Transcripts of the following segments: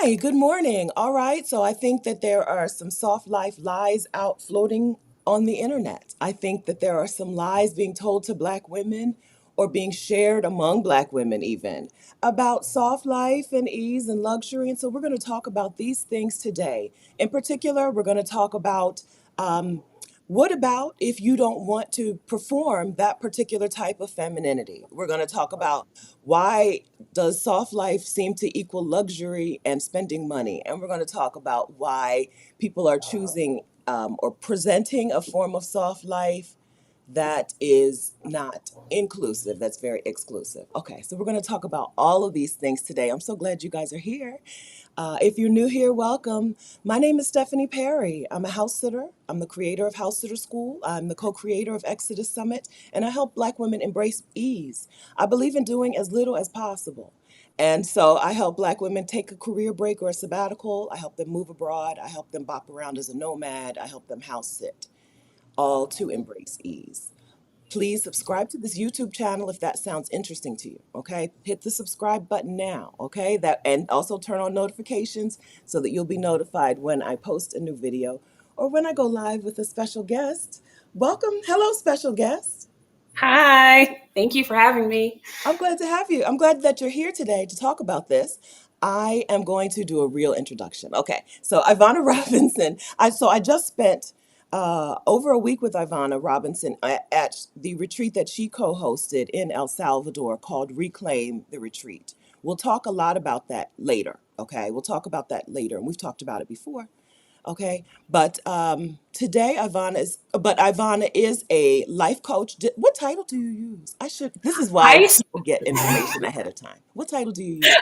Hi, good morning. All right, so I think that there are some soft life lies out floating on the internet. I think that there are some lies being told to Black women or being shared among Black women, even about soft life and ease and luxury. And so we're going to talk about these things today. In particular, we're going to talk about what about if you don't want to perform that particular type of femininity? We're going to talk about why does soft life seem to equal luxury and spending money? And we're going to talk about why people are choosing or presenting a form of soft life that is not inclusive, that's very exclusive. Okay, so we're going to talk about all of these things today. I'm so glad you guys are here. If you're new here, welcome. My name is Stephanie Perry. I'm a house sitter. I'm the creator of House Sitter School. I'm the co-creator of Exodus Summit, and I help Black women embrace ease. I believe in doing as little as possible. And so I help Black women take a career break or a sabbatical. I help them move abroad. I help them bop around as a nomad. I help them house sit, all to embrace ease. Please subscribe to this YouTube channel if that sounds interesting to you. Okay, hit the subscribe button now. Okay, that and also turn on notifications so that you'll be notified when I post a new video or when I go live with a special guest. Welcome, hello, special guest. Hi, thank you for having me. I'm glad to have you. I'm glad that you're here today to talk about this. I am going to do a real introduction. Okay, so Ivana Robinson. I just spent over a week with Ivana Robinson at the retreat that she co-hosted in El Salvador called Reclaim the Retreat. We'll talk a lot about that later. Okay, we'll talk about that later, and we've talked about it before. Okay, but today Ivana is a life coach. What title do you use? I should. This is why I, people get information ahead of time. What title do you use?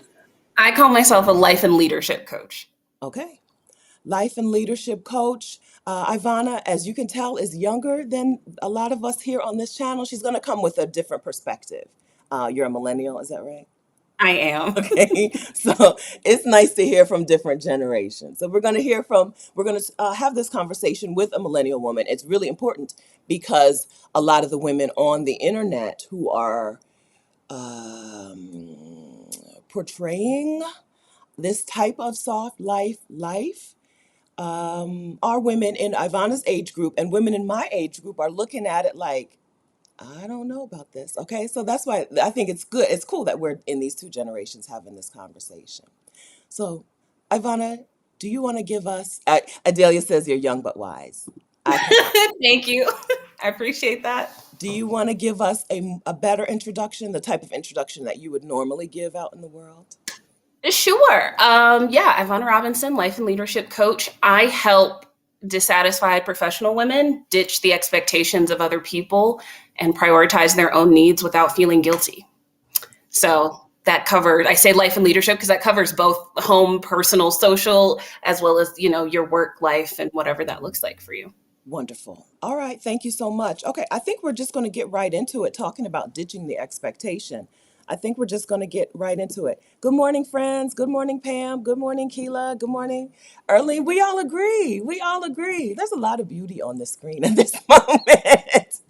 I call myself a life and leadership coach. Okay, life and leadership coach. Ivana, as you can tell, is younger than a lot of us here on this channel. She's going to come with a different perspective. You're a millennial, is that right? I am. Okay, so it's nice to hear from different generations. So we're going to have this conversation with a millennial woman. It's really important because a lot of the women on the internet who are portraying this type of soft life are women in Ivana's age group, and women in my age group are looking at it like, I don't know about this. Okay, so that's why I think it's good. It's cool that we're in these two generations having this conversation. So, Ivana, do you want to give us? Adelia says you're young but wise. I concur. Thank you. I appreciate that. Do you want to give us a better introduction, the type of introduction that you would normally give out in the world? Sure. Yeah, Ivana Robinson, life and leadership coach. I help dissatisfied professional women ditch the expectations of other people and prioritize their own needs without feeling guilty. So that covered, I say life and leadership because that covers both home, personal, social, as well as, your work life and whatever that looks like for you. Wonderful. All right. Thank you so much. Okay. I think we're just going to get right into it, talking about ditching the expectation. I think we're just going to get right into it. Good morning, friends. Good morning, Pam. Good morning, Keela. Good morning, Early. We all agree. We all agree. There's a lot of beauty on the screen at this moment.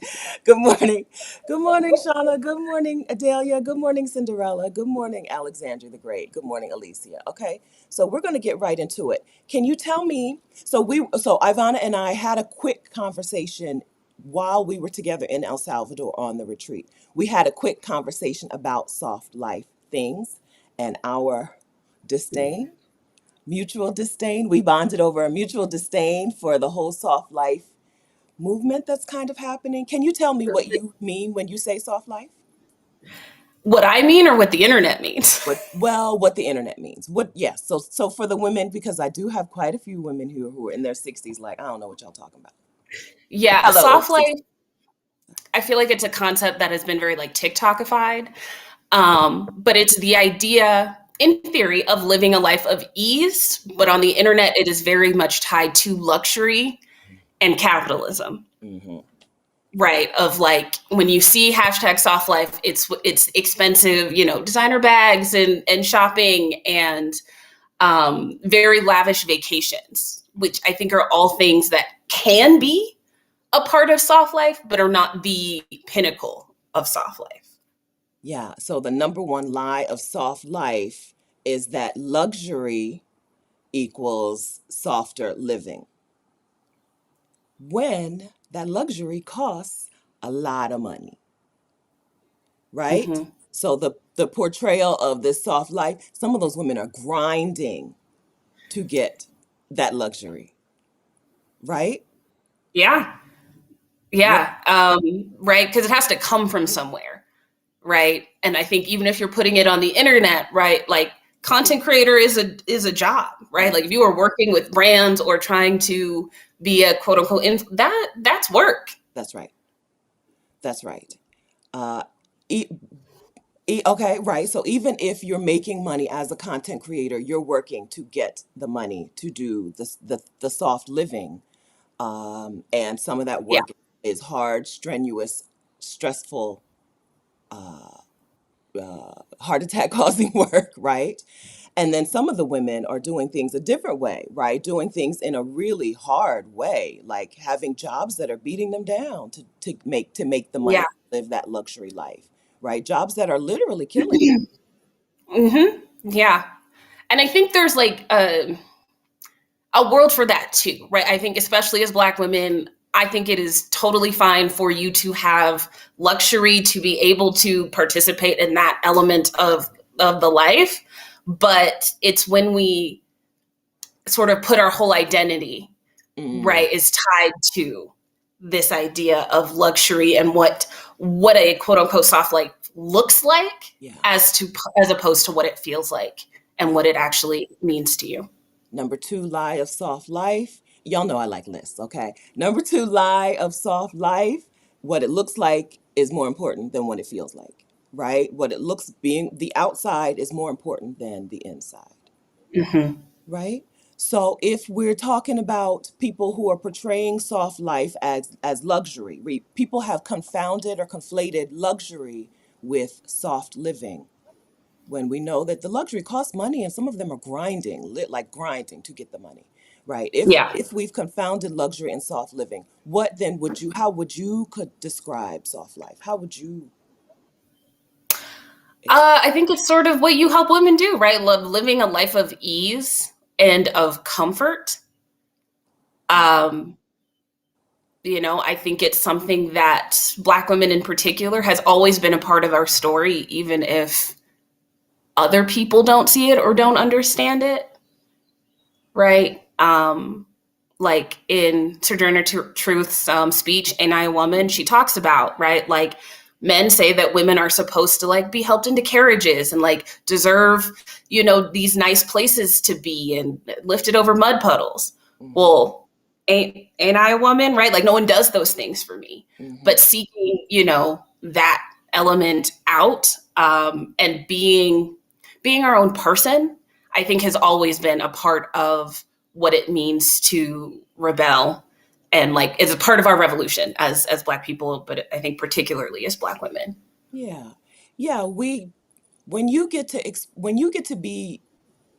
Good morning. Good morning, Shauna. Good morning, Adelia. Good morning, Cinderella. Good morning, Alexandra the Great. Good morning, Alicia. Okay. So we're going to get right into it. Can you tell me? So Ivana and I had a quick conversation while we were together in El Salvador on the retreat. We had a quick conversation about soft life things and our disdain, mutual disdain. We bonded over a mutual disdain for the whole soft life movement that's kind of happening. Can you tell me what you mean when you say soft life? What I mean or what the internet means? What the internet means. Yes. So for the women, because I do have quite a few women who are in their 60s, like, I don't know what y'all talking about. Yeah, Hello, soft 60. life, I feel like it's a concept that has been very like TikTokified. But it's the idea, in theory, of living a life of ease. But on the internet, it is very much tied to luxury and capitalism, Mm-hmm. right? Of like when you see hashtag soft life, it's expensive, designer bags and shopping and very lavish vacations, which I think are all things that can be a part of soft life, but are not the pinnacle of soft life. Yeah. So the number one lie of soft life is that luxury. equals softer living, when that luxury costs a lot of money, right? Mm-hmm. So the portrayal of this soft life, some of those women are grinding to get that luxury, right? Yeah. What? Yeah. Right. Because it has to come from somewhere. Right. And I think even if you're putting it on the internet, right, like content creator is a job, right? Right. Like if you are working with brands or trying to be a quote unquote that's work. That's right. That's right. Uh, e- okay, right. So even if you're making money as a content creator, you're working to get the money to do the soft living. And some of that Yeah. work is hard, strenuous, stressful, uh, heart attack causing work, right? And then some of the women are doing things a different way, right? Doing things in a really hard way, like having jobs that are beating them down to make the Yeah. money, live that luxury life, right? Jobs that are literally killing them. Mm-hmm. Yeah. And I think there's like a world for that too, right? I think especially as Black women, I think it is totally fine for you to have luxury to be able to participate in that element of the life, but it's when we sort of put our whole identity, Mm, right, is tied to this idea of luxury and what a quote unquote soft life looks like yeah, as opposed to what it feels like and yeah. what it actually means to you. Number two lie of soft life. Y'all know I like lists, okay? Number two lie of soft life. What it looks like is more important than what it feels like, right? What it looks being the outside is more important than the inside, Mm-hmm. right? So if we're talking about people who are portraying soft life as luxury, people have confounded or conflated luxury with soft living, when we know that the luxury costs money and some of them are grinding, like grinding to get the money, right? if Yeah. if we've confounded luxury and soft living, what then would you how would you could describe soft life? How would you ex- I think it's sort of what you help women do, right? Love living a life of ease and of comfort. Um, I think it's something that Black women in particular has always been a part of our story, even if other people don't see it or don't understand it, right? Like in Sojourner Truth's speech, Ain't I a Woman, she talks about, right? Like men say that women are supposed to like be helped into carriages and like deserve, these nice places to be and lifted over mud puddles. Mhm, Well, ain't I a woman, right? Like no one does those things for me. But mhm. seeking, that element out, and being our own person, I think has always been a part of what it means to rebel, and like it's a part of our revolution as Black people, but I think particularly as Black women. Yeah, yeah, when you get to be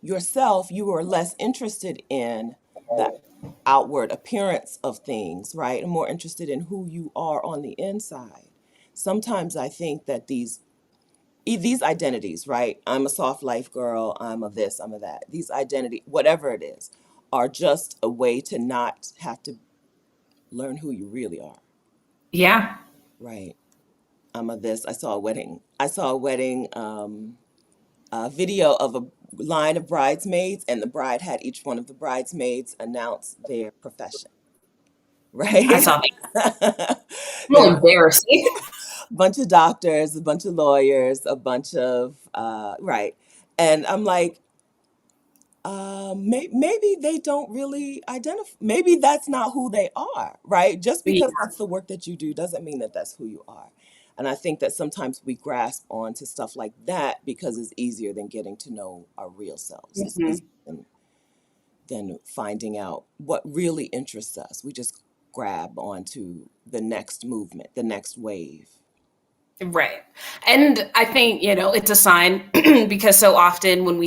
yourself, you are less interested in the outward appearance of things, right? And more interested in who you are on the inside. Sometimes I think that these identities, right? I'm a soft life girl, I'm a this, I'm a that. These identity, whatever it is, are just a way to not have to learn who you really are, Yeah, right? I'm a this. I saw a wedding video of a line of bridesmaids, and the bride had each one of the bridesmaids announce their profession, I right? saw that. There Real were embarrassing. a bunch of doctors, a bunch of lawyers, a bunch of right. And I'm like, maybe they don't really identify. Maybe that's not who they are, right? Just Yeah. because that's the work that you do doesn't mean that that's who you are. And I think that sometimes we grasp onto stuff like that because it's easier than getting to know our real selves. It's easier Mhm. than finding out what really interests us. We just grab onto the next movement, the next wave. Right. And I think, it's a sign because so often when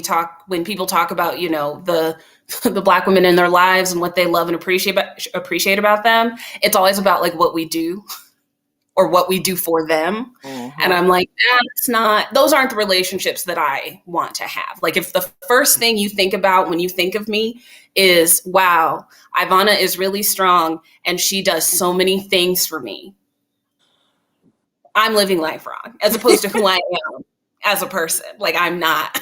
people talk about, the Black women in their lives and what they love and appreciate about them, it's always about like what we do, or what we do for them. And Mm-hmm. I'm like, those aren't the relationships that I want to have. Like, if the first thing you think about when you think of me is, wow, Ivana is really strong and she does so many things for me, I'm living life wrong, as opposed to who I am as a person. Like, I'm not.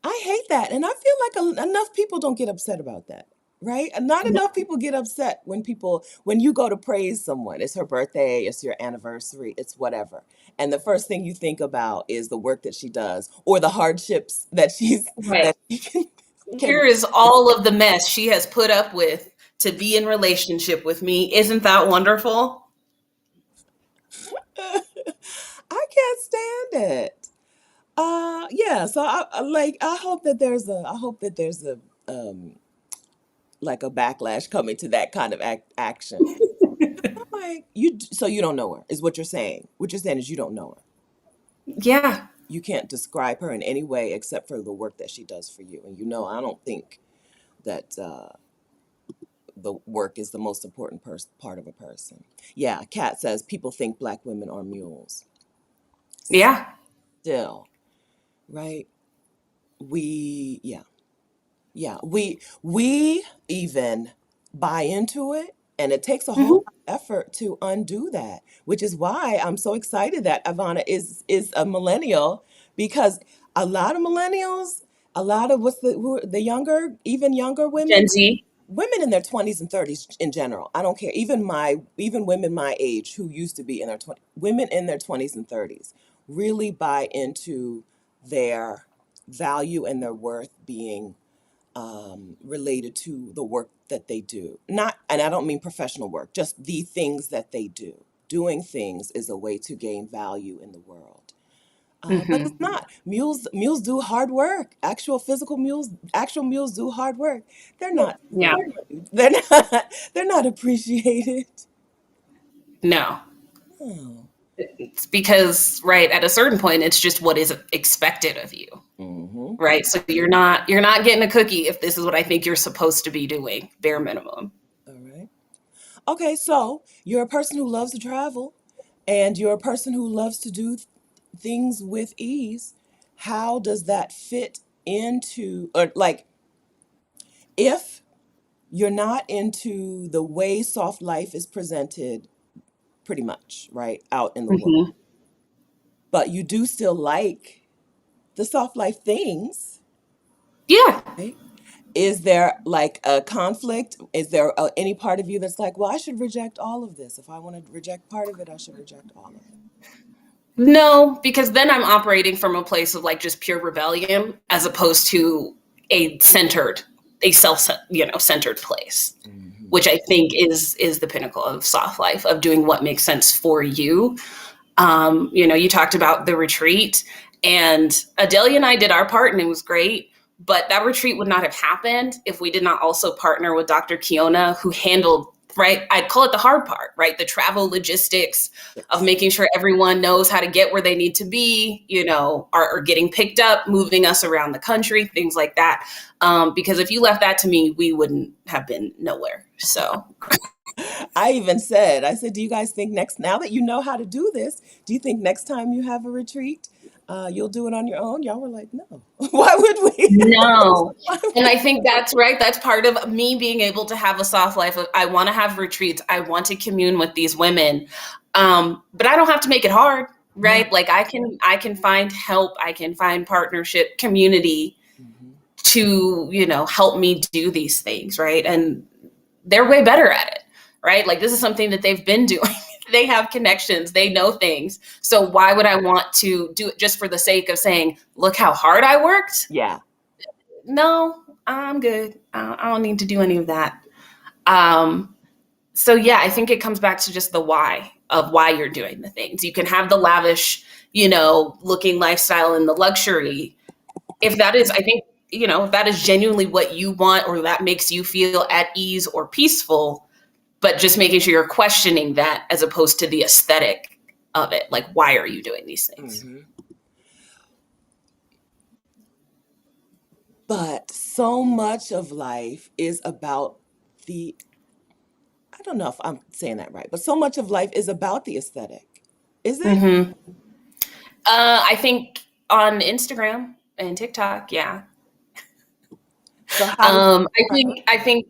I hate that. And I feel like enough people don't get upset about that, right? And not enough people get upset when you go to praise someone. It's her birthday, it's your anniversary, it's whatever. And the first thing you think about is the work that she does or the hardships Right. that she can. Here is all of the mess she has put up with to be in relationship with me. Isn't that wonderful? I can't stand it. Yeah, so I hope that there's a um like a backlash coming to that kind of action. Like so you don't know her is what you're saying. What you're saying is you don't know her. Yeah. You can't describe her in any way except for the work that she does for you. And I don't think that the work is the most important part of a person. Yeah, Kat says people think black women are mules. Yeah. Still, right? We yeah. Yeah, we even buy into it, and it takes a whole Hmm. lot of effort to undo that, which is why I'm so excited that Ivana is a millennial because a lot of millennials, a lot of the younger, even younger Gen women, Z. women in their 20s and 30s in general. I don't care. Even women my age who used to be in their 20s, women in their 20s and 30s really buy into their value and their worth being related to the work that they do. Not, and I don't mean professional work, just the things that they do. Doing things is a way to gain value in the world. But it's Hmm. not. Mules do hard work. Actual mules do hard work. They're not Yeah. valued. They're not appreciated. No. Oh. It's because, right, at a certain point, it's just what is expected of you. Mm-hmm. Right. So you're not getting a cookie if this is what I think you're supposed to be doing, bare minimum. All right. Okay, so you're a person who loves to travel and you're a person who loves to do things with ease. How does that fit into, or like, if you're not into the way soft life is presented, pretty much, right, out in the world, Hmm. but you do still like the soft life things, Yeah. right? Is there like a conflict? Is there any part of you that's like, well, I should reject all of this. If I want to reject part of it, I should reject all of it. No, because then I'm operating from a place of like just pure rebellion as opposed to a centered, a centered place, Hmm. which I think is the pinnacle of soft life, of doing what makes sense for you. You talked about the retreat, and Adelia and I did our part, and it was great. But that retreat would not have happened if we did not also partner with Dr. Kiona, who handled, right? I'd call it the hard part, right? The travel logistics of Yes. making sure everyone knows how to get where they need to be, are getting picked up, moving us around the country, things like that. Because if you left that to me, we wouldn't have been nowhere. So, I said, do you guys think now that you know how to do this, do you think next time you have a retreat, you'll do it on your own? Y'all were like, no. Why would we? no. Why And would I think that's right. That's part of me being able to have a soft life. I want to have retreats. I want to commune with these women. But I don't have to make it hard, No. right? Like I can find help. I can find partnership, community Hmm. to, help me do these things, right? And they're way better at it, right? Like this is something that they've been doing. They have connections, they know things. So why would I want to do it just for the sake of saying, look how hard I worked? Yeah. No, I'm good. I don't need to do any of that. Um, so yeah, I think it comes back to just the why of why you're doing the things. You can have the lavish, looking lifestyle and the luxury. If that is, I think, if that is genuinely what you want or that makes you feel at ease or peaceful, but just making sure you're questioning that as opposed to the aesthetic of it. Like, why are you doing these things? Hmm. But so much of life is about the I don't know if I'm saying that right, but so much of life is about the aesthetic. Is it? Hmm. I think on Instagram and TikTok, yeah. So how do I think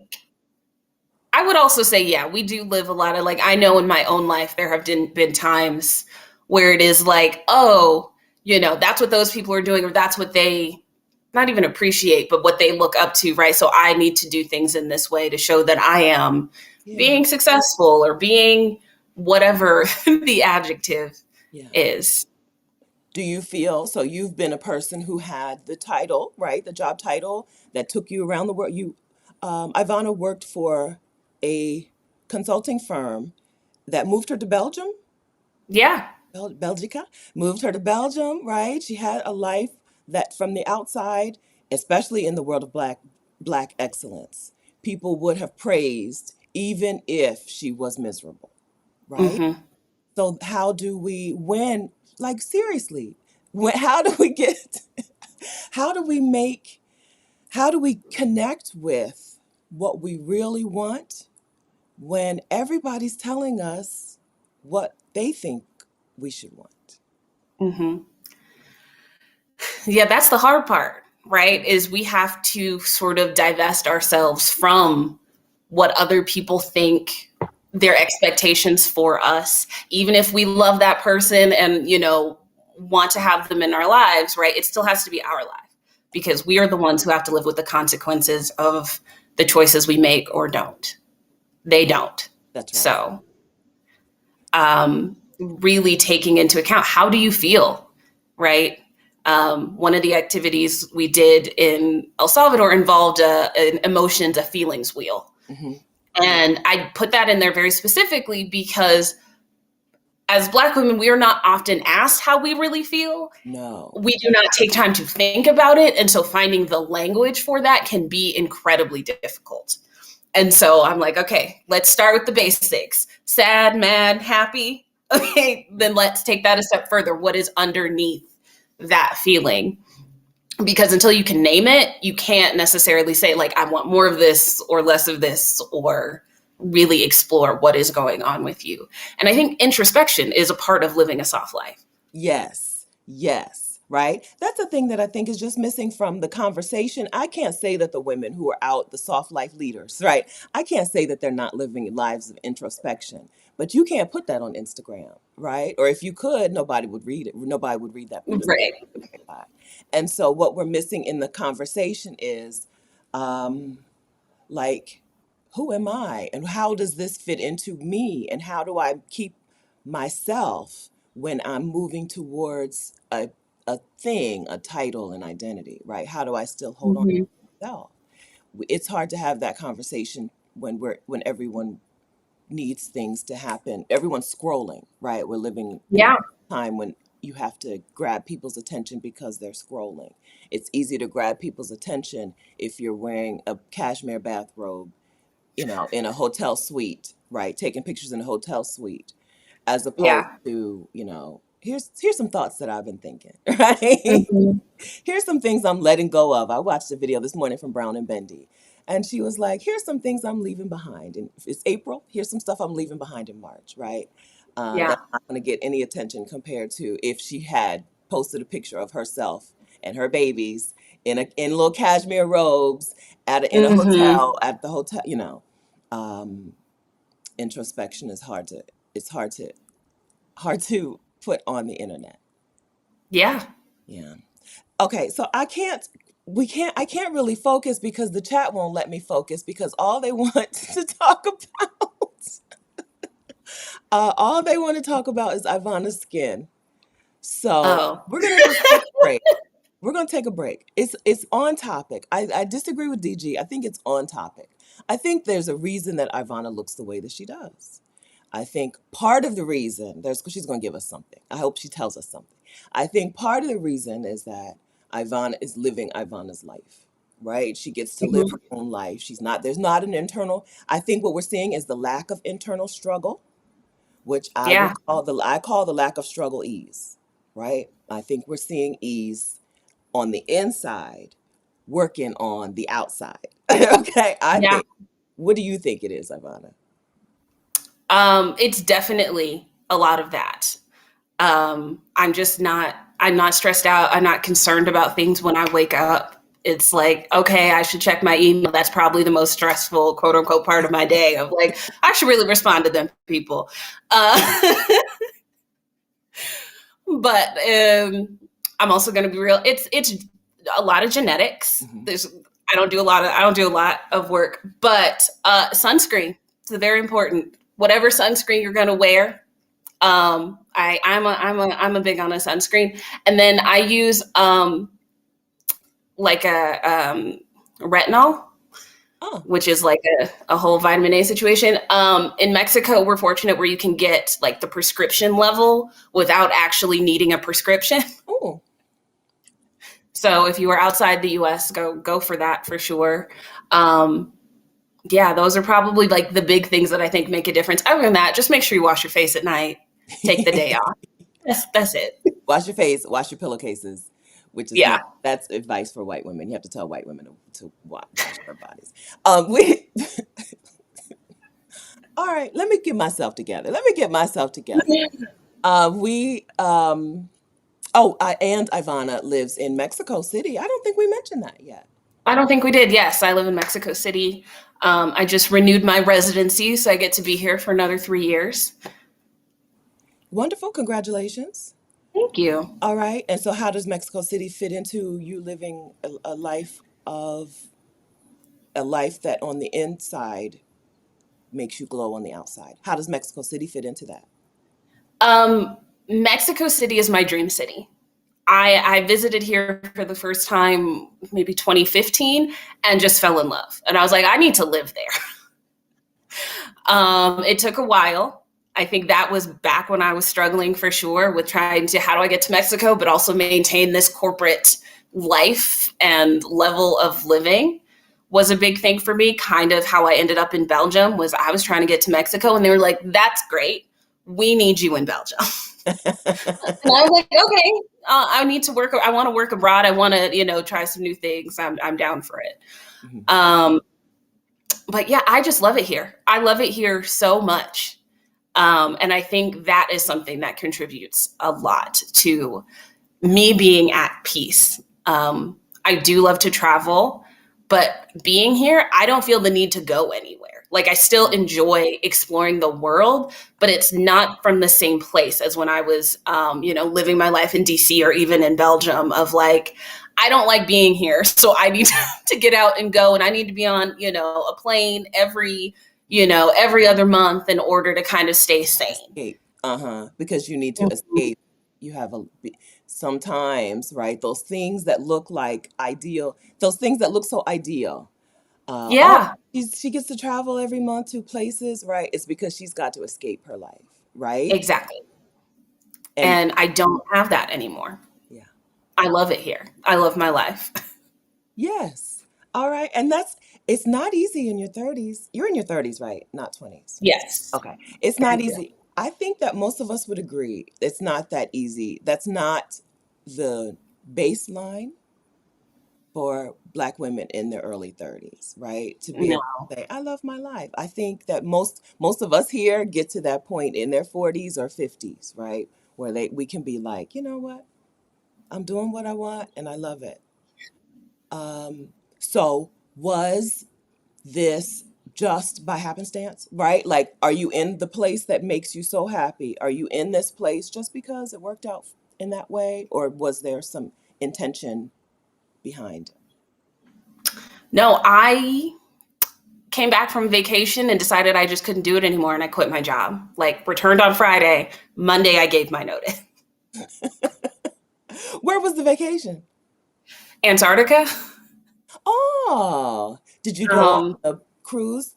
I would also say, yeah, we do live a lot of like, I know in my own life, there have been times where it is like, oh, that's what those people are doing, or that's what they not even appreciate, but what they look up to, right? So I need to do things in this way to show that I am yeah, being successful or being whatever the adjective yeah. is. Do you feel so you've been a person who had the title, right? The job title that took you around the world. Ivana worked for a consulting firm that moved her to Belgium, Yeah. Belgica, moved her to Belgium, right? She had a life that from the outside, especially in the world of black excellence, people would have praised even if she was miserable, right? Hmm. So how do we when like seriously, how do we get how do we make how do we connect with what we really want when everybody's telling us what they think we should want? Hmm. Yeah, that's the hard part, right? Is we have to sort of divest ourselves from what other people think their expectations for us, even if we love that person and, want to have them in our lives, right? It still has to be our life because we are the ones who have to live with the consequences of the choices we make or don't. They don't. That's right. So, really taking into account how do you feel, right? One of the activities we did in El Salvador involved an emotions, a feelings wheel. Hmm. And I put that in there very specifically because as Black women, we are not often asked how we really feel. No. We do not take time to think about it. And so finding the language for that can be incredibly difficult. And so I'm like, okay, let's start with the basics: sad, mad, happy. Okay, then let's take that a step further. What is underneath that feeling? Because until you can name it, you can't necessarily say, like, I want more of this or less of this, or really explore what is going on with you. And I think introspection is a part of living a soft life. Yes, yes, right? That's the thing that I think is just missing from the conversation. I can't say that the women who are out, the soft life leaders, right? I can't say that they're not living lives of introspection, but you can't put that on Instagram, right? Or if you could, nobody would read it. Nobody would read that post. Right. And so what we're missing in the conversation is um, like, who am I and how does this fit into me and how do I keep myself when I'm moving towards a thing, a title, an identity, right? How do I still hold on to Mm-hmm. myself? It's hard to have that conversation when everyone needs things to happen. Everyone's scrolling, right? We're living in Yeah. a time when you have to grab people's attention because they're scrolling. It's easy to grab people's attention if you're wearing a cashmere bathrobe, in a hotel suite, right? Taking pictures in a hotel suite, as opposed Yeah. to, here's some thoughts that I've been thinking, right? Mm-hmm. Here's some things I'm letting go of. I watched a video this morning from Brown and Bendy, and she was like, here's some things I'm leaving behind. And it's April. Here's some stuff I'm leaving behind in March, right? Yeah. That's not going to get any attention compared to if she had posted a picture of herself and her babies in little cashmere robes in a Mm-hmm. hotel at the hotel. Um, Introspection is hard to put on the internet. Yeah. Yeah. Okay, so I can't really focus because the chat won't let me focus because all they want to talk about, all they want to talk about is Ivana's skin. So Oh. we're gonna just take a break. We're gonna take a break. It's on topic. I disagree with DG. I think it's on topic. I think there's a reason that Ivana looks the way that she does. I think part of the reason she's going to give us something. I hope she tells us something. I think part of the reason is that Ivana is living Ivana's life, right? She gets to live Mhm. her own life. There's not an internal. I think what we're seeing is the lack of internal struggle, which Yeah. I call the lack of struggle ease, right? I think we're seeing ease on the inside, working on the outside. Okay, I Yeah. think. What do you think it is, Ivana? It's definitely a lot of that. I'm not stressed out. I'm not concerned about things when I wake up. It's like, okay, I should check my email. That's probably the most stressful, quote unquote, part of my day of like, I should really respond to them people. Uh, but I'm also going to be real. It's a lot of genetics. Hmm. I don't do a lot of work, but sunscreen is very important. Whatever sunscreen you're going to wear, I'm a big on a sunscreen, and then I use like a retinol, Oh, which is like a whole vitamin A situation. In Mexico, we're fortunate where you can get like the prescription level without actually needing a prescription. oh, So if you are outside the U.S., go for that for sure. Um, yeah, those are probably like the big things that I think make a difference. Other than that, just make sure you wash your face at night. Take the day off. That's it. wash your face, wash your pillowcases, which is Yeah. not, that's advice for white women. You have to tell white women to wash their bodies. We, all right, let me get myself together. Let me get myself together. We, oh, and Ivana lives in Mexico City. I don't think we mentioned that yet. I don't think we did. Yes, I live in Mexico City. I just renewed my residency, so I get to be here for another 3 years. Wonderful. Congratulations. Thank you. All right. And so, how does Mexico City fit into you living a life that on the inside makes you glow on the outside? How does Mexico City fit into that? Um, Mexico City is my dream city. I visited here for the first time maybe 2015 and just fell in love. And I was like, I need to live there. It took a while. I think that was back when I was struggling for sure with trying to how do I get to Mexico, but also maintain this corporate life and level of living was a big thing for me. Kind of how I ended up in Belgium was I was trying to get to Mexico and they were like, that's great. We need you in Belgium. And I was like, okay, I need to work. I want to work abroad. I want to, try some new things. I'm down for it. Mhm. Um, but yeah, I just love it here. I love it here so much. And I think that is something that contributes a lot to me being at peace. I do love to travel, but being here, I don't feel the need to go anywhere. Like I still enjoy exploring the world, but it's not from the same place as when I was, living my life in DC or even in Belgium of like, I don't like being here. So I need to get out and go. And I need to be on, a plane every other month in order to kind of stay sane. Escape. Uh-huh. Because you need to escape. You have sometimes, right? Those things that look like ideal, those things that look so ideal. Oh, Yeah, she gets to travel every month to places, right? It's because she's got to escape her life, right? exactly. And And I don't have that anymore. yeah. I love it here. I love my life. Yes. All right. And it's not easy in your 30s. You're in your 30s, right? Not 20s. Yes. Okay. It's not Thank you. easy. I think that most of us would agree. It's not that easy. That's not the baseline for Black women in their early 30s, right? To be No. able to say, I love my life. I think that most of us here get to that point in their 40s or 50s, right? Where we can be like, you know what? I'm doing what I want and I love it. So was this just by happenstance, right? Like, are you in the place that makes you so happy? Are you in this place just because it worked out in that way? Or was there some intention behind? No, I came back from vacation and decided I just couldn't do it anymore and I quit my job. Like returned on Friday, Monday I gave my notice. Where was the vacation? Antarctica. Oh, did you go on Um, a cruise?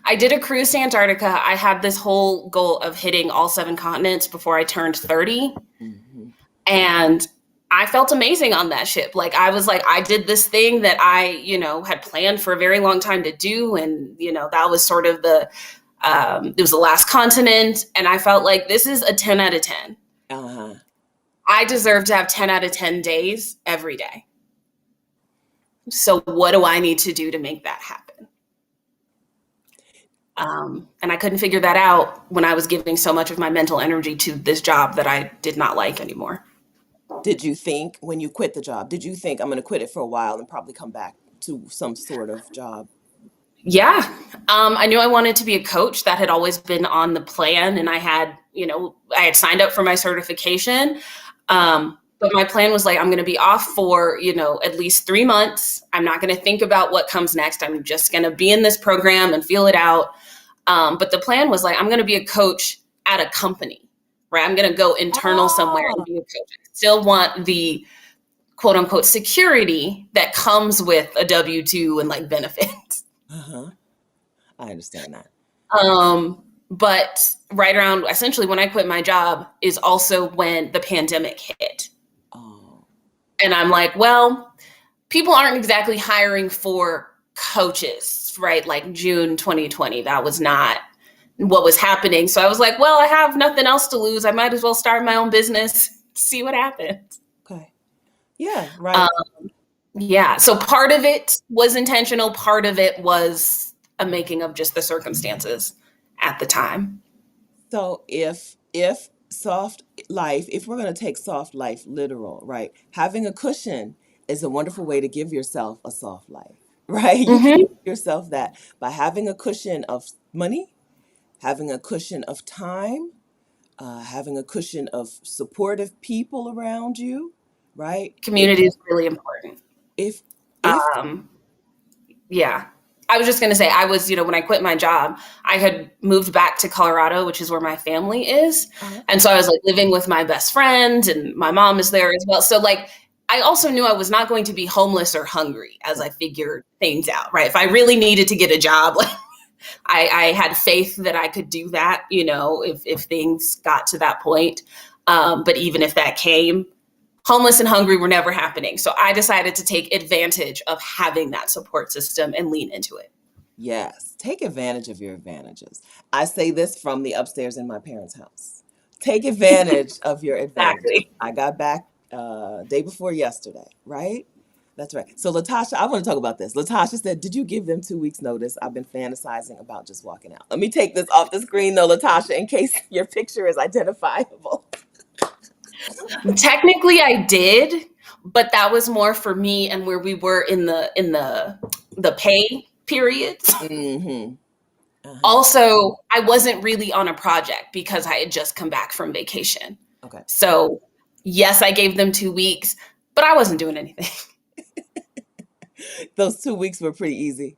I did a cruise to Antarctica. I had this whole goal of hitting all 7 continents before I turned 30. Hmm. And I felt amazing on that ship. Like I was like, I did this thing that I, had planned for a very long time to do. And, that was sort of it was the last continent. And I felt like this is a 10 out of 10. Uh-huh. I deserve to have 10 out of 10 days every day. So what do I need to do to make that happen? And I couldn't figure that out when I was giving so much of my mental energy to this job that I did not like anymore. Did you think when you quit the job, did you think I'm going to quit it for a while and probably come back to some sort of job? Yeah. I knew I wanted to be a coach. That had always been on the plan. And I had signed up for my certification. But my plan was like, I'm going to be off for, at least 3 months. I'm not going to think about what comes next. I'm just going to be in this program and feel it out. But the plan was like, I'm going to be a coach at a company, right? I'm going to go internal somewhere and Oh, be a coach. I still want the quote unquote security that comes with a W-2 and like benefits. uh-huh. I understand that. But right around essentially when I quit my job is also when the pandemic hit. Oh, And I'm like, well, people aren't exactly hiring for coaches, right? Like June 2020, that was not what was happening. So I was like, well, I have nothing else to lose. I might as well start my own business, see what happens. okay. Yeah, Um, right. yeah. So part of it was intentional, part of it was a making of just the circumstances at the time. So if soft life, if we're going to take soft life literal, right? Having a cushion is a wonderful way to give yourself a soft life, right? You can Mm-hmm. give yourself that by having a cushion of money, having a cushion of time, having a cushion of supportive people around you, right? Community is really important. If if Um, yeah. I was just going to say, I was, when I quit my job, I had moved back to Colorado, which is where my family is. uh, And so I was like living with my best friend and my mom is there as well. So like, I also knew I was not going to be homeless or hungry as I figured things out, right? If I really needed to get a job, like I had faith that I could do that, if things got to that point. But even if that came, homeless and hungry were never happening. So I decided to take advantage of having that support system and lean into it. yes, take advantage of your advantages. I say this from the upstairs in my parents' house. Take advantage of your advantages. Exactly. I got back day before yesterday, right? That's right. So Latasha, I want to talk about this. Latasha said, "Did you give them 2 weeks notice?" I've been fantasizing about just walking out. Let me take this off the screen though, Latasha, in case your picture is identifiable. Technically I did, but that was more for me and where we were in the pay periods. Mm-hmm. Uh-huh. Also, I wasn't really on a project because I had just come back from vacation. Okay. So, yes, I gave them 2 weeks, but I wasn't doing anything. Those 2 weeks were pretty easy.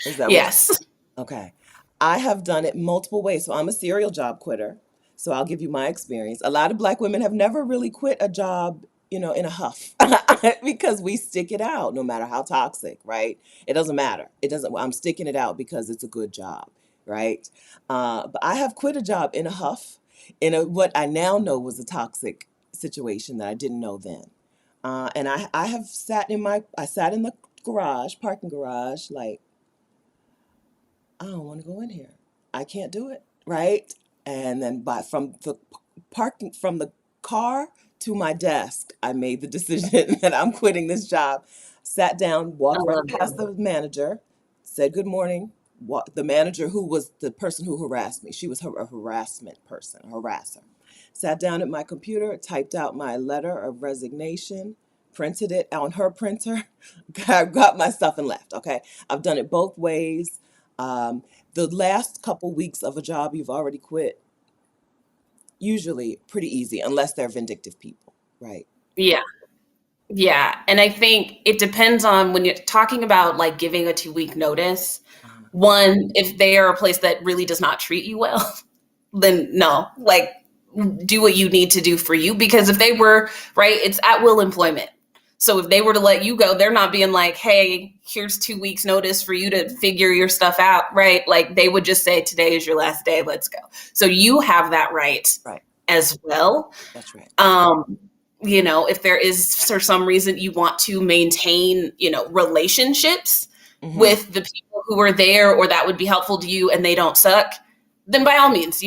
Is that what you Yes. Okay. I have done it multiple ways. So I'm a serial job quitter. So I'll give you my experience. A lot of Black women have never really quit a job, in a huff because we stick it out no matter how toxic, right? It doesn't matter. It doesn't, I'm sticking it out because it's a good job, right? But I have quit a job in a huff in what I now know was a toxic situation that I didn't know then. And I have I sat in the garage, parking garage, like, I don't want to go in here. I can't do it, right? And then from the parking from the car to my desk, I made the decision that I'm quitting this job. Sat down, I walked right love past it. the manager, said good morning. The manager who was the person who harassed me, she was a harassment person, a harasser. Sat down at my computer, typed out my letter of resignation, printed it on her printer, got my stuff and left. Okay, I've done it both ways. Um, the last couple weeks of a job you've already quit, usually pretty easy, unless they're vindictive people, right? Yeah. Yeah. And I think it depends on when you're talking about like giving a 2 week notice. Uh, One, if they are a place that really does not treat you well, then no, like do what you need to do for you. Because if they were, right, it's at will employment. So if they were to let you go, they're not being like, hey, here's 2 weeks notice for you to figure your stuff out, right? Like they would just say, today is your last day, let's go. So you have that right right, as well. that's right. Um, if there is for some reason you want to maintain, relationships Hmm. with the people who are there or that would be helpful to you and they don't suck, then by all means,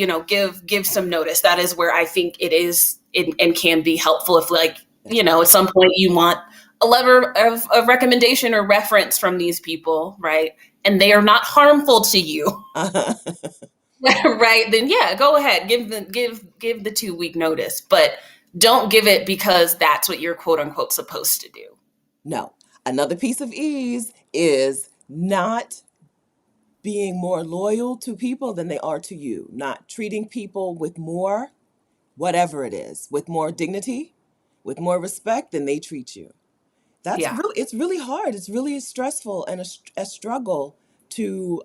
give some notice. That is where I think it is and can be helpful if like, That's at some point you want a letter of recommendation or reference from these people, right? and they are not harmful to you, Uh-huh. right? Then yeah, go ahead, give the 2 week notice, but don't give it because that's what you're quote unquote supposed to do. No. Another piece of ease is not being more loyal to people than they are to you, not treating people with more, whatever it is, with more dignity, with more respect than they treat you. Yeah. It's really hard. It's really stressful and a struggle to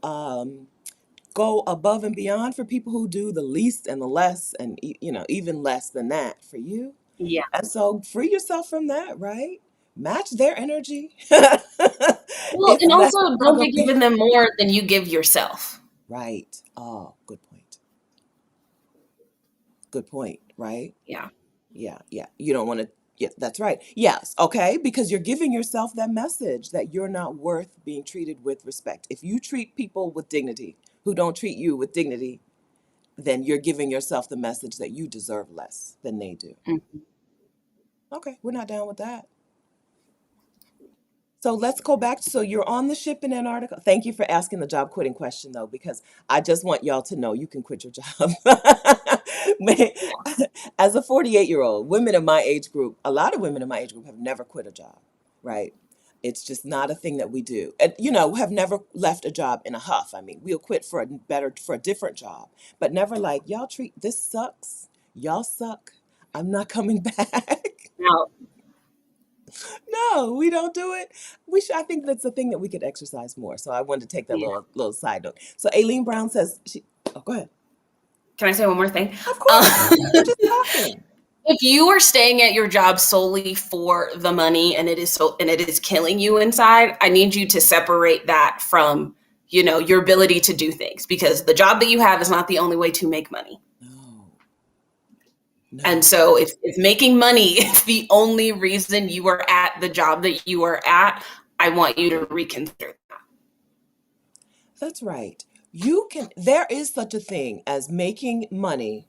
go above and beyond for people who do the least and the less and even less than that for you. Yeah. And so free yourself from that, right? Match their energy. Well, It's and less also don't struggle. be giving them more than you give yourself. Right. Oh, good point. Good point, right? Yeah. Yeah, yeah. You don't want to, yeah, that's right. Yes, okay, because you're giving yourself that message that you're not worth being treated with respect. If you treat people with dignity who don't treat you with dignity, then you're giving yourself the message that you deserve less than they do. Mhm. Okay, we're not down with that. So let's go back. So you're on the ship in Antarctica. Thank you for asking the job quitting question, though, because I just want y'all to know you can quit your job. As a 48-year-old, women in my age group, a lot of women in my age group have never quit a job, right? It's just not a thing that we do. And, have never left a job in a huff. I mean, we'll quit for a different job, but never like, y'all treat, this sucks. Y'all suck. I'm not coming back. Now, No, we don't do it. We should. I think that's a thing that we could exercise more. So I wanted to take that yeah. little side note. So Aileen Brown says she. Oh, go ahead. Can I say one more thing? Of Um, course, we're just talking. if you are staying at your job solely for the money and it is killing you inside, I need you to separate that from, your ability to do things, because the job that you have is not the only way to make money. No, And no, so if making money is the only reason you are at the job that you are at, I want you to reconsider that. that's right. You can. There is such a thing as making money,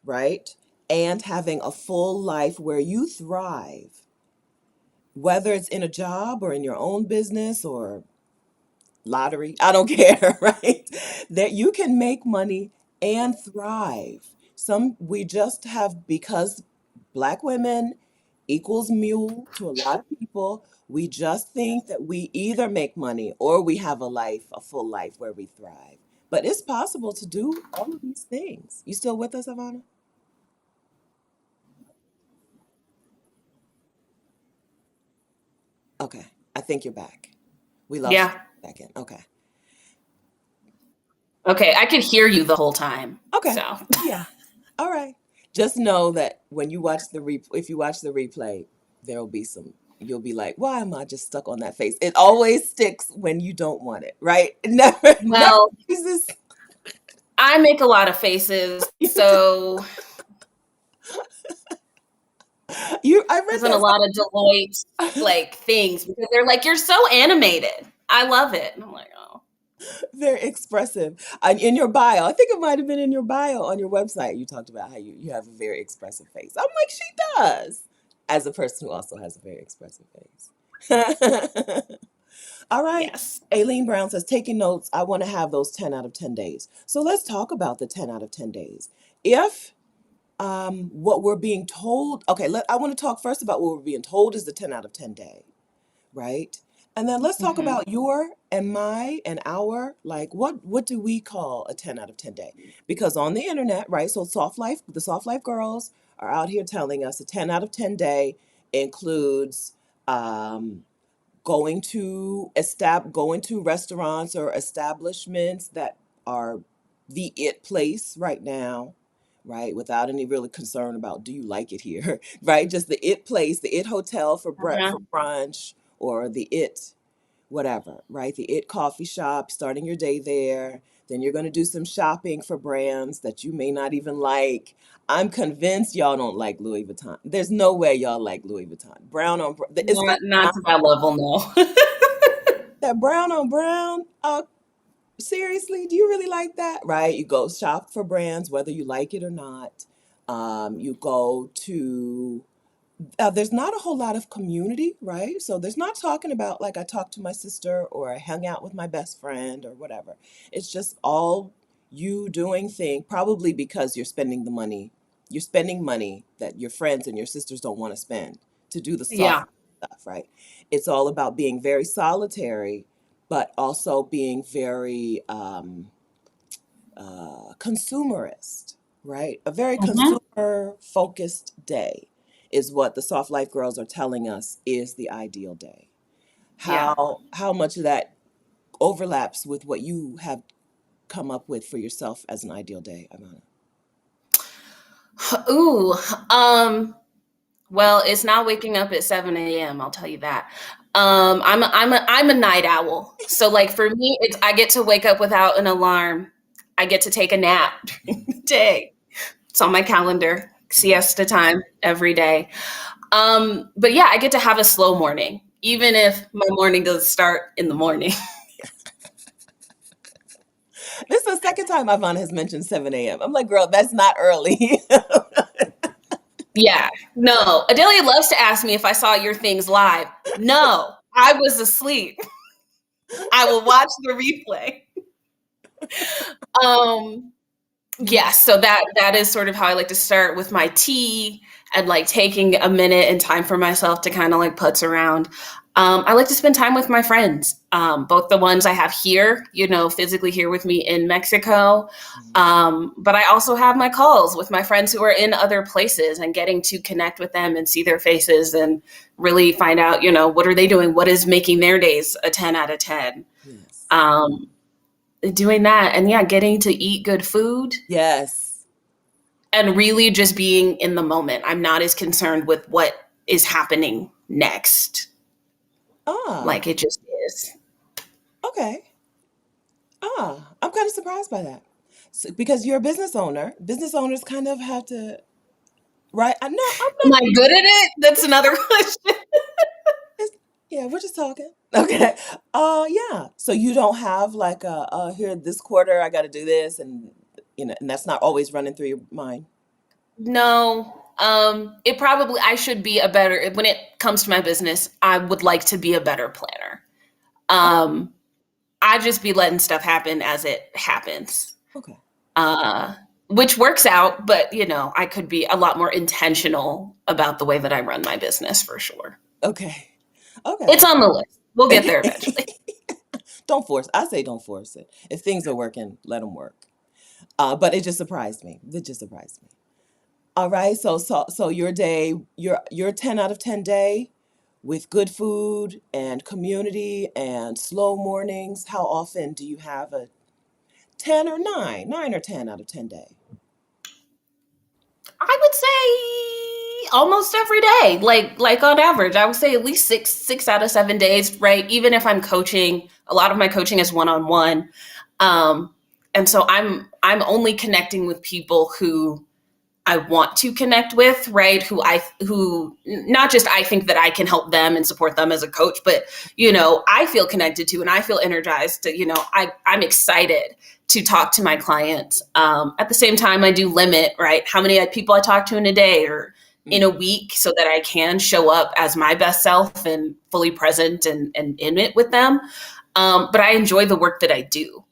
right, and having a full life where you thrive, whether it's in a job or in your own business or lottery. I don't care, right? That you can make money and thrive. Some we just have because black women equals mule to a lot of people. We just think that we either make money or we have a life, a full life where we thrive. But it's possible to do all of these things. You still with us, Ivana? Okay. I think you're back. We lost you Yeah. for a second. Okay. Okay. I could hear you the whole time. Okay. So, Yeah. All right. Just know that when you watch if you watch the replay, there'll be some. You'll be like, "Why am I just stuck on that face?" It always sticks when you don't want it, right? It never well, uses. I make a lot of faces. You do. So, I read isn't a that. lot of Deloitte like things because they're like, you're so animated. I love it. And I'm like, oh, Very expressive. In your bio, I think it might have been in your bio on your website. You talked about how you have a very expressive face. I'm like, she does, as a person who also has a very expressive face. All right. yes. Aileen Brown says, taking notes, I want to have those 10 out of 10 days. So let's talk about the 10 out of 10 days. If what we're being told, okay, I want to talk first about what we're being told is the 10 out of 10 day, right? And then let's talk Hmm. about your and my and our, like what do we call a 10 out of 10 day? Because on the internet, right? So the soft life girls are out here telling us a 10 out of 10 day includes um, going to restaurants or establishments that are the it place right now, right, without any really concern about do you like it here, right, just the it place, the it hotel Uh-huh. for brunch, or the it whatever, right, the it coffee shop, starting your day there. Then you're going to do some shopping for brands that you may not even like. I'm convinced y'all don't like Louis Vuitton. There's no way y'all like Louis Vuitton. Brown on Not to that level, no. that brown on brown. Seriously, do you really like that? Right? You go shop for brands, whether you like it or not. You go to There's not a whole lot of community, right? So there's not talking about like I talked to my sister or I hung out with my best friend or whatever. It's just all you doing thing, probably because you're spending the money. You're spending money that your friends and your sisters don't want to spend to do the Yeah. soft stuff, right? It's all about being very solitary, but also being very consumerist, right? A very Mhm. consumer focused day is what the soft life girls are telling us is the ideal day. Yeah. How much of that overlaps with what you have come up with for yourself as an ideal day, Ivana? Ooh. Um, well, it's not waking up at 7 a.m., I'll tell you that. I'm a night owl. So like for me, it's I get to wake up without an alarm. I get to take a nap during the day. It's on my calendar, Mhm. siesta time every day. But yeah, I get to have a slow morning, even if my morning doesn't start in the morning. This is the second time Ivana has mentioned 7 a.m. I'm like, girl, that's not early. Yeah, no. Adelia loves to ask me if I saw your things live. No, I was asleep. I will watch the replay. Um, yes, so that is sort of how I like to start with my tea and like taking a minute and time for myself to kind of like putz around. I like to spend time with my friends, both the ones I have here, physically here with me in Mexico. But I also have my calls with my friends who are in other places and getting to connect with them and see their faces and really find out, what are they doing? What is making their days a 10 out of 10? Yes. Um, Doing that and yeah, getting to eat good food Yes. and really just being in the moment. I'm not as concerned with what is happening next. Ah, Like it just is. okay. I'm kind of surprised by that. So, because you're a business owner. Business owners kind of have to, right? I know, I'm Am not. I good at it? That's another question. It's, yeah, we're just talking. Okay. Yeah. So you don't have like here this quarter I got to do this, and and that's not always running through your mind. No. It probably I should be a better when it comes to my business, I would like to be a better planner. Oh, Um, I just be letting stuff happen as it happens. okay. Uh which works out, but I could be a lot more intentional about the way that I run my business for sure. Okay. It's Okay. on the list. We'll get there eventually. Don't force. I say don't force it. If things are working, let them work. But it just surprised me. It just surprised me. All right. So your day, your 10 out of 10 day with good food and community and slow mornings. How often do you have a 10 or 9, 9 or 10 out of 10 day? I would say almost every day. Like on average, I would say at least six out of 7 days, right? Even if I'm coaching, a lot of my coaching is one-on-one. Um, and so I'm only connecting with people who I want to connect with, right? Who not just I think that I can help them and support them as a coach, but I feel connected to and I feel energized to, I'm excited to talk to my clients. At the same time, I do limit, right, how many people I talk to in a day or in a Hmm. week so that I can show up as my best self and fully present and in it with them. But I enjoy the work that I do.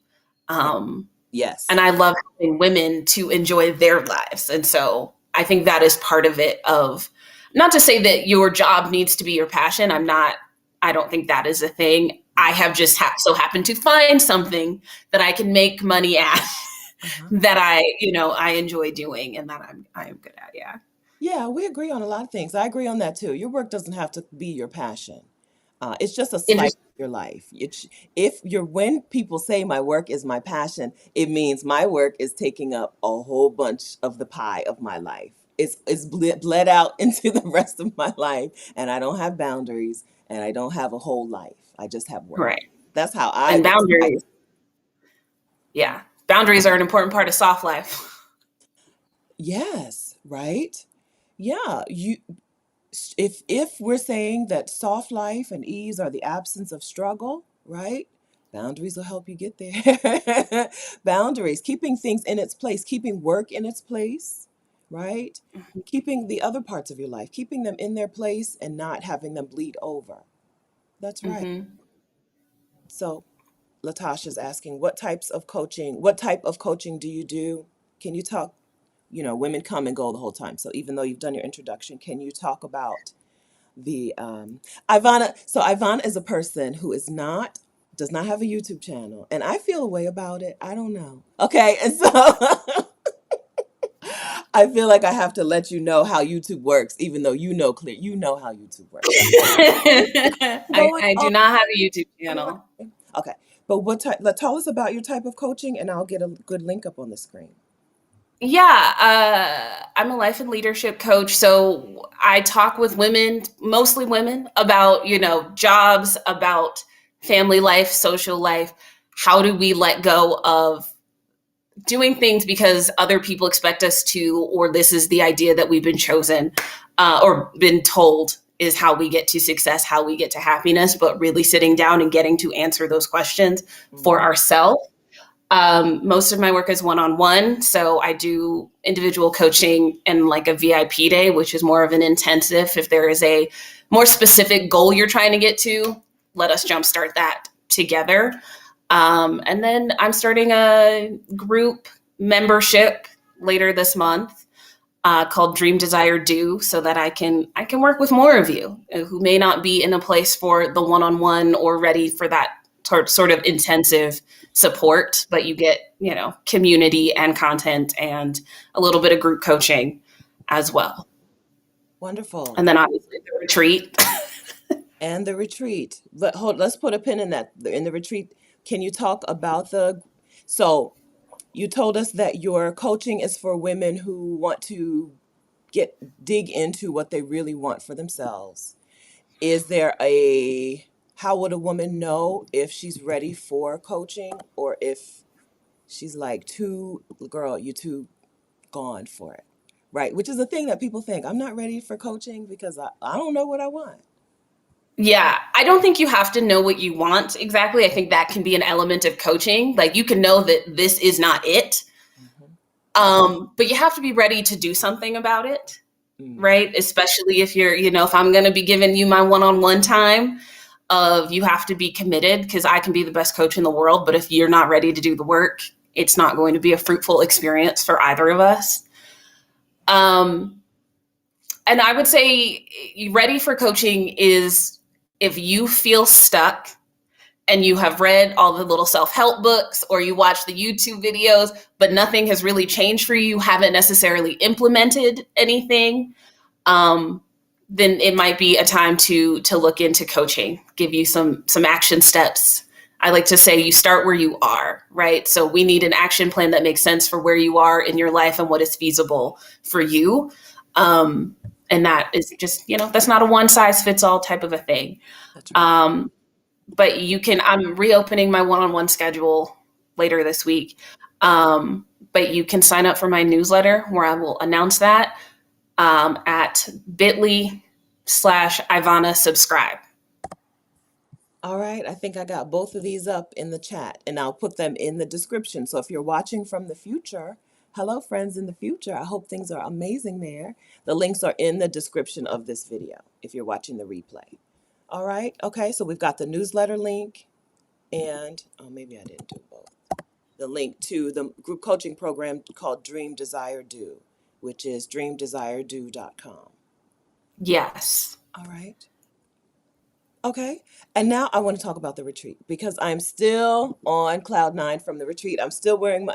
Um, and Yes. I love helping women to enjoy their lives. And so I think that is part of it of not to say that your job needs to be your passion. I don't think that is a thing. I have just so happened to find something that I can make money at Uh-huh. that I enjoy doing and that I am good at. Yeah. Yeah, we agree on a lot of things. I agree on that too. Your work doesn't have to be your passion. It's just a slice Interesting. of your life. If you're when people say my work is my passion, it means my work is taking up a whole bunch of the pie of my life. It's bled out into the rest of my life, and I don't have boundaries, and I don't have a whole life. I just have work. Right. That's how I And would describe it. boundaries. Yeah. Boundaries are an important part of soft life. Yes, right? Yeah, if we're saying that soft life and ease are the absence of struggle, right? Boundaries will help you get there. Boundaries, keeping things in its place, keeping work in its place, right? Keeping the other parts of your life, keeping them in their place and not having them bleed over. That's right. Mm-hmm. So Latasha's asking, what type of coaching do you do? Can you talk, women come and go the whole time. So even though you've done your introduction, can you talk about the Ivana? So Ivana is a person who does not have a YouTube channel, and I feel a way about it. I don't know. Okay, and so I feel like I have to let you know how YouTube works, even though you know how YouTube works. What's going I on? do not have a YouTube channel. Okay, but tell us about your type of coaching, and I'll get a good link up on the screen. Yeah, I'm a life and leadership coach. So I talk with women, mostly women, about, jobs, about family life, social life. How do we let go of doing things because other people expect us to, or this is the idea that we've been chosen or been told is how we get to success, how we get to happiness, but really sitting down and getting to answer those questions for Mhm. ourselves. Most of my work is one-on-one. So I do individual coaching and like a VIP day, which is more of an intensive. If there is a more specific goal you're trying to get to, let us jumpstart that together. And then I'm starting a group membership later this month called Dream Desire Do, so that I can work with more of you who may not be in a place for the one-on-one or ready for that sort of intensive support, but you get community and content and a little bit of group coaching as well. Wonderful. And then obviously the retreat. And the retreat. Let's put a pin in that. In the retreat, can you talk about so you told us that your coaching is for women who want to dig into what they really want for themselves. Is there how would a woman know if she's ready for coaching, or if she's like you too gone for it? Right? Which is the thing that people think, I'm not ready for coaching because I don't know what I want. Yeah, I don't think you have to know what you want exactly. I think that can be an element of coaching. Like you can know that this is not it, Mhm. but you have to be ready to do something about it, Mhm. right? Especially if if I'm going to be giving you my one-on-one time, you have to be committed because I can be the best coach in the world, but if you're not ready to do the work, it's not going to be a fruitful experience for either of us. Um, and I would say ready for coaching is if you feel stuck and you have read all the little self-help books or you watch the YouTube videos, but nothing has really changed for you, haven't necessarily implemented anything, um, then it might be a time to look into coaching, give you some action steps. I like to say you start where you are, right? So we need an action plan that makes sense for where you are in your life and what is feasible for you. Um, and that is just, that's not a one size fits all type of a thing. That's right. Um, but I'm reopening my one-on-one schedule later this week. But you can sign up for my newsletter where I will announce that at bit.ly/Ivana subscribe. All right, I think I got both of these up in the chat, and I'll put them in the description. So if you're watching from the future, hello, friends in the future. I hope things are amazing there. The links are in the description of this video if you're watching the replay. All right, okay, so we've got the newsletter link, and maybe I didn't do both. The link to the group coaching program called Dream Desire Do, which is dreamdesiredo.com. Yes. All right. Okay. And now I want to talk about the retreat because I'm still on cloud nine from the retreat. I'm still wearing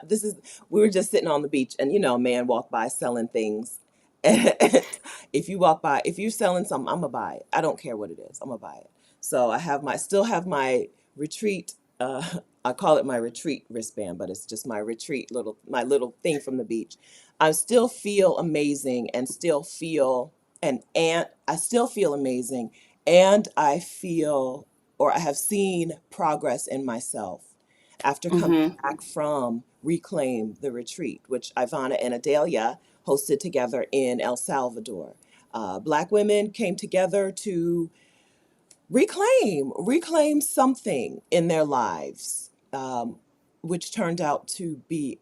we were just sitting on the beach and, a man walked by selling things. And if you're selling something, I'm going to buy it. I don't care what it is. I'm going to buy it. So still have my retreat. I call it my retreat wristband, but it's just my little thing from the beach. I still feel amazing and I still feel amazing, and I have seen progress in myself after coming Mm-hmm. back from Reclaim the Retreat, which Ivana and Adelia hosted together in El Salvador. Black women came together to reclaim something in their lives, which turned out to be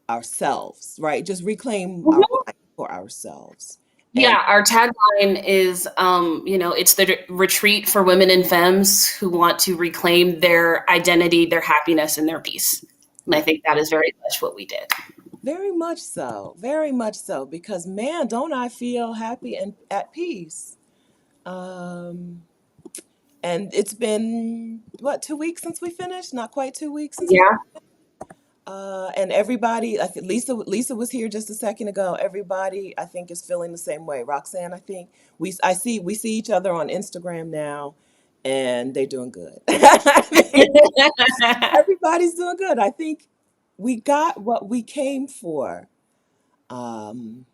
ourselves, right? Just reclaim our Mhm. life for ourselves. And Yeah, our tagline is, it's the retreat for women and femmes who want to reclaim their identity, their happiness, and their peace. And I think that is very much what we did. very much so, because man, don't I feel happy and at peace. Um, and it's been what, 2 weeks since we finished? Not quite 2 weeks since we. Yeah, And everybody, I think Lisa was here just a second ago. Everybody, I think, is feeling the same way. Roxanne, I think we see each other on Instagram now, and they're doing good. I think everybody's doing good. I think we got what we came for,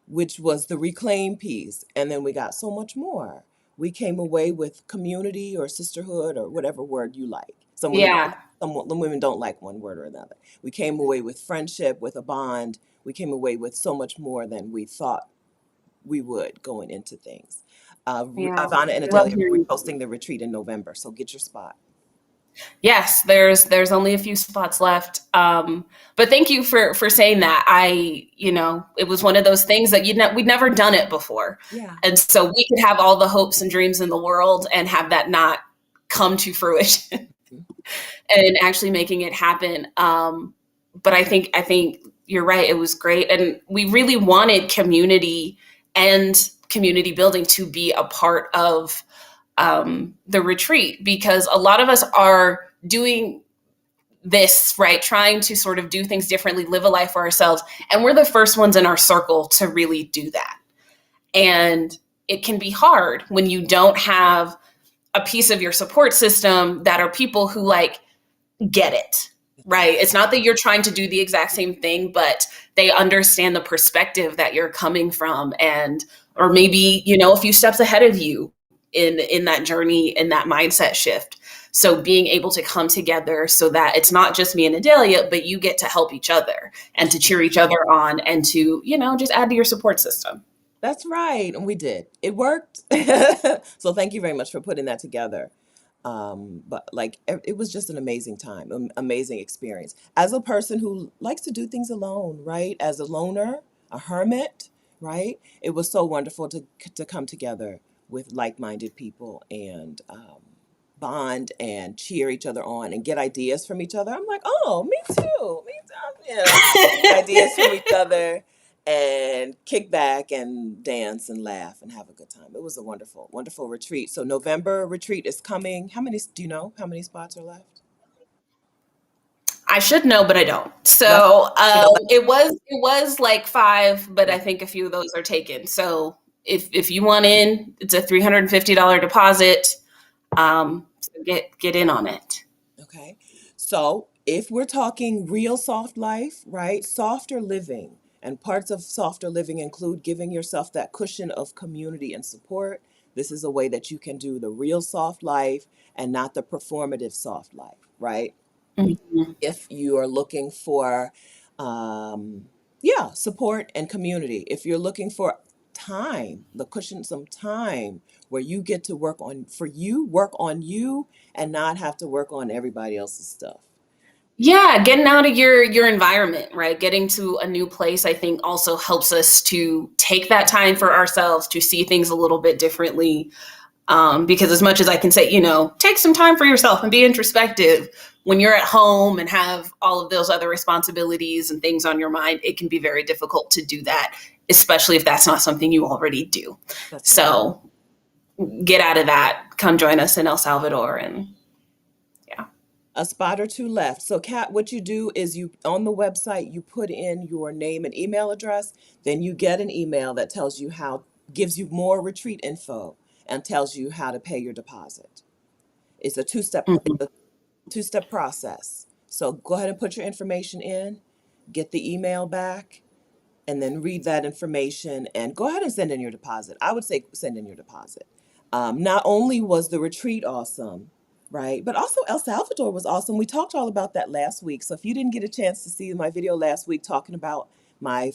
which was the reclaim piece, and then we got so much more. We came away with community or sisterhood or whatever word you like. yeah, Some women don't like one word or another. We came away with friendship, with a bond. We came away with so much more than we thought we would going into things. yeah. Ivana and I love Adelia, we're hearing. hosting the retreat in November, so get your spot. Yes, there's only a few spots left. But thank you for saying that. It was one of those things that we'd never done it before, Yeah. and so we could have all the hopes and dreams in the world and have that not come to fruition, and actually making it happen. But I think you're right. It was great, and we really wanted community and community building to be a part of the retreat, because a lot of us are doing this, right, trying to sort of do things differently, live a life for ourselves, and we're the first ones in our circle to really do that. And it can be hard when you don't have a piece of your support system that are people who like get it, right? It's not that you're trying to do the exact same thing, but they understand the perspective that you're coming from, and or maybe, a few steps ahead of you in that journey, in that mindset shift. So being able to come together so that it's not just me and Adelia, but you get to help each other and to cheer each other on and to, just add to your support system. That's right. And we did. It worked. So thank you very much for putting that together. But like it was just an amazing time, amazing experience. As a person who likes to do things alone, right? As a loner, a hermit, right? It was so wonderful to come together with like-minded people and bond and cheer each other on and get ideas from each other. I'm like, oh, me too, me too. Ideas from each other and kick back and dance and laugh and have a good time. It was a wonderful, wonderful retreat. So November retreat is coming. How many do you know? How many spots are left? I should know, but I don't. Left. So You know, it was like five, but I left. think a few of those are taken. So if you want in, it's a $350 deposit. So get in on it. Okay. So if we're talking real soft life, right? Softer living, and parts of softer living include giving yourself that cushion of community and support. This is a way that you can do the real soft life and not the performative soft life, right? Mhm. If you are looking for, yeah, support and community. If you're looking for time, the cushion, some time where you get to work on you and not have to work on everybody else's stuff. Yeah, getting out of your environment, right? Getting to a new place, I think, also helps us to take that time for ourselves to see things a little bit differently. Because as much as I can say, take some time for yourself and be introspective, when you're at home and have all of those other responsibilities and things on your mind, it can be very difficult to do that, especially if that's not something you already do. That's right. So get out of that. Come join us in El Salvador. And yeah. A spot or two left. So, Kat, what you do is you on the website you put in your name and email address. Then you get an email that tells you gives you more retreat info and tells you how to pay your deposit. It's a Mhm. two-step process. So go ahead and put your information in, get the email back, and then read that information and go ahead and send in your deposit. I would say send in your deposit. Not only was the retreat awesome, right, but also El Salvador was awesome. We talked all about that last week. So if you didn't get a chance to see my video last week talking about my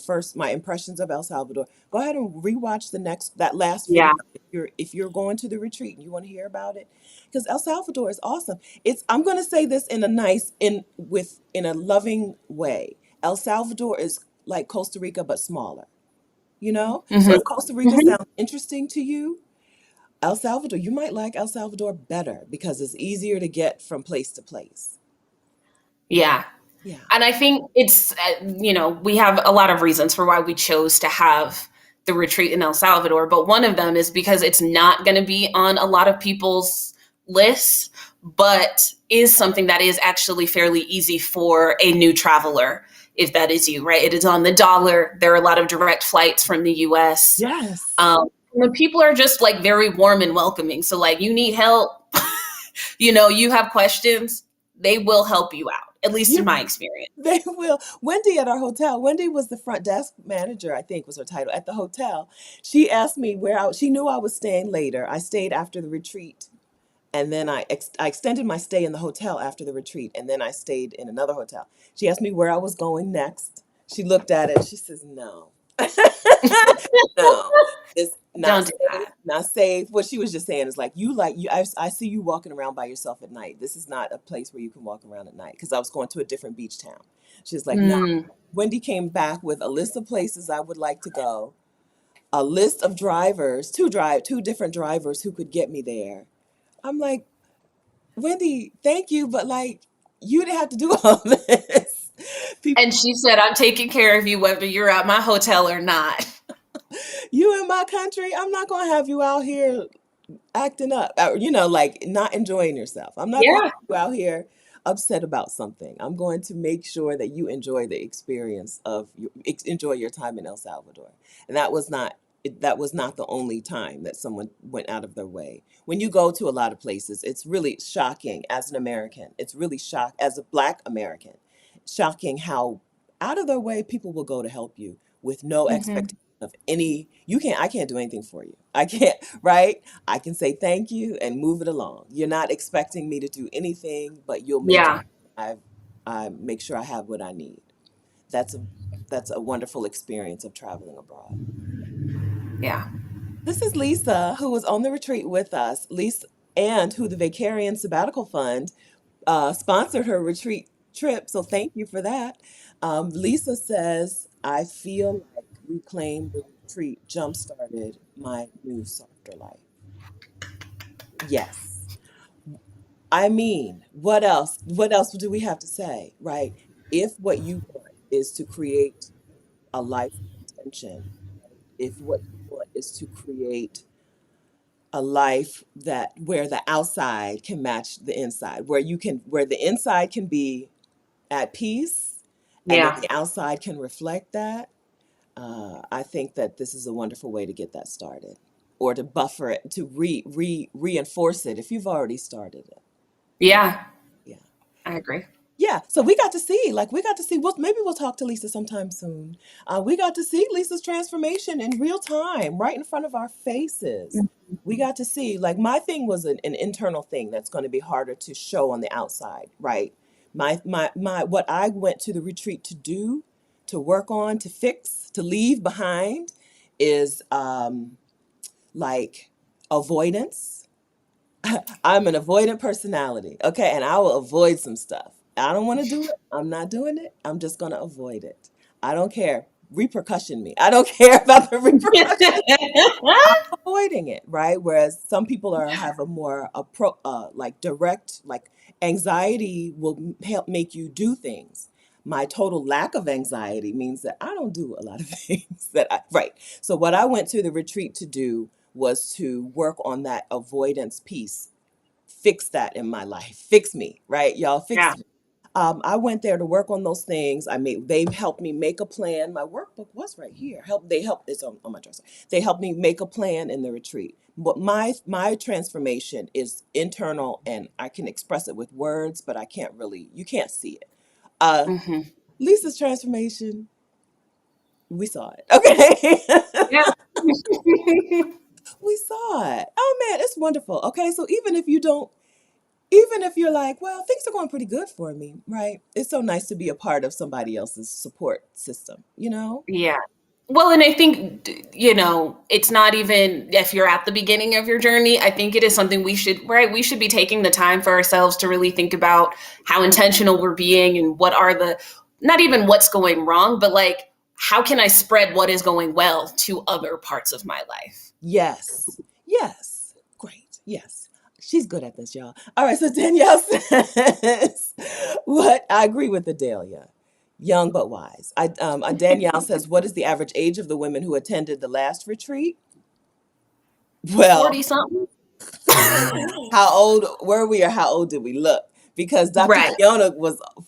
impressions of El Salvador, go ahead and rewatch that last video Yeah. if you're going to the retreat and you want to hear about it, because El Salvador is awesome. I'm going to say this in a loving way. El Salvador is like Costa Rica, but smaller, you know? So Hmm. if Costa Rica sounds interesting to you, El Salvador, you might like El Salvador better because it's easier to get from place to place. Yeah. Yeah. And I think it's, we have a lot of reasons for why we chose to have the retreat in El Salvador, but one of them is because it's not going to be on a lot of people's lists, but is something that is actually fairly easy for a new traveler, if that is you, right? It is on the dollar. There are a lot of direct flights from the US. Yes. And the people are just like very warm and welcoming. So, like, you need help, you have questions, they will help you out, at least in Yeah, my experience. they will. Wendy at our hotel, Wendy was the front desk manager, I think was her title at the hotel. She asked me she knew I was staying later. I stayed after the retreat. And then I extended my stay in the hotel after the retreat. And then I stayed in another hotel. She asked me where I was going next. She looked at it. She says, no. No, it's not Don't do safe, that. not safe. What she was just saying is like I see you walking around by yourself at night. This is not a place where you can walk around at night because I was going to a different beach town. She's like, no. Mm, Wendy came back with a list of places I would like to go, a list of drivers, two different drivers who could get me there. I'm like, Wendy, thank you, but like you didn't have to do all this. People, and she said, I'm taking care of you whether you're at my hotel or not. you in my country, I'm not gonna have you out here acting up, like not enjoying yourself. I'm not going to Yeah. have you out here upset about something. I'm going to make sure that you enjoy the experience enjoy your time in El Salvador. And that was not the only time that someone went out of their way. When you go to a lot of places, it's really shocking as an American. It's really as a Black American, shocking how out of their way people will go to help you with no Hmm. expectation of any. I can't do anything for you. I can't, right? I can say thank you and move it along. You're not expecting me to do anything, but you'll make Yeah. sure I make sure I have what I need. That's a that's a wonderful experience of traveling abroad. Yeah. This is Lisa, who was on the retreat with us. Lisa, and who the Vicarian Sabbatical Fund sponsored her retreat trip. So thank you for that. Lisa says, I feel like Reclaim the Retreat jump started my new softer life. Yes. I mean, what else? What else do we have to say, right? If what you want is to create a life of intention, if what you want is to create a life that where the outside can match the inside, where the inside can be at peace and then Yeah. the outside can reflect that, I think that this is a wonderful way to get that started or to buffer it, to reinforce it if you've already started it. Yeah. Yeah. Yeah. I agree. Yeah, so we got to see. Well, maybe we'll talk to Lisa sometime soon. We got to see Lisa's transformation in real time, right in front of our faces. We got to see, like, my thing was an internal thing that's going to be harder to show on the outside, right? What I went to the retreat to do, to work on, to fix, to leave behind is like avoidance. I'm an avoidant personality. Okay. And I will avoid some stuff. I don't want to do it. I'm not doing it. I'm just going to avoid it. I don't care. Repercussion me. I don't care about the repercussion. I'm avoiding it, right? Whereas some people have a more like direct, like anxiety will help make you do things. My total lack of anxiety means that I don't do a lot of things right. So what I went to the retreat to do was to work on that avoidance piece, fix that in my life, fix me, right? Y'all Yeah. fix me. I went there to work on those things. They helped me make a plan. My workbook was right here. It's on my dresser. They helped me make a plan in the retreat. But my transformation is internal and I can express it with words, but you can't see it. Uh, Hmm. Lisa's transformation, we saw it. Okay. Yeah. We saw it. Oh man, it's wonderful. Okay, so even if you're like, well, things are going pretty good for me, right? It's so nice to be a part of somebody else's support system, you know? Yeah. Well, and I think, it's not even if you're at the beginning of your journey. I think it is something we should be taking the time for ourselves to really think about how intentional we're being and what are the, not even what's going wrong, but like, how can I spread what is going well to other parts of my life? Yes. Yes. Great. Yes. She's good at this, y'all. All right. So Danielle says, what? I agree with Adelia. Young but wise. Danielle says, what is the average age of the women who attended the last retreat? Well, 40 something? how old were we or how old did we look? Because Dr. Right. Fiona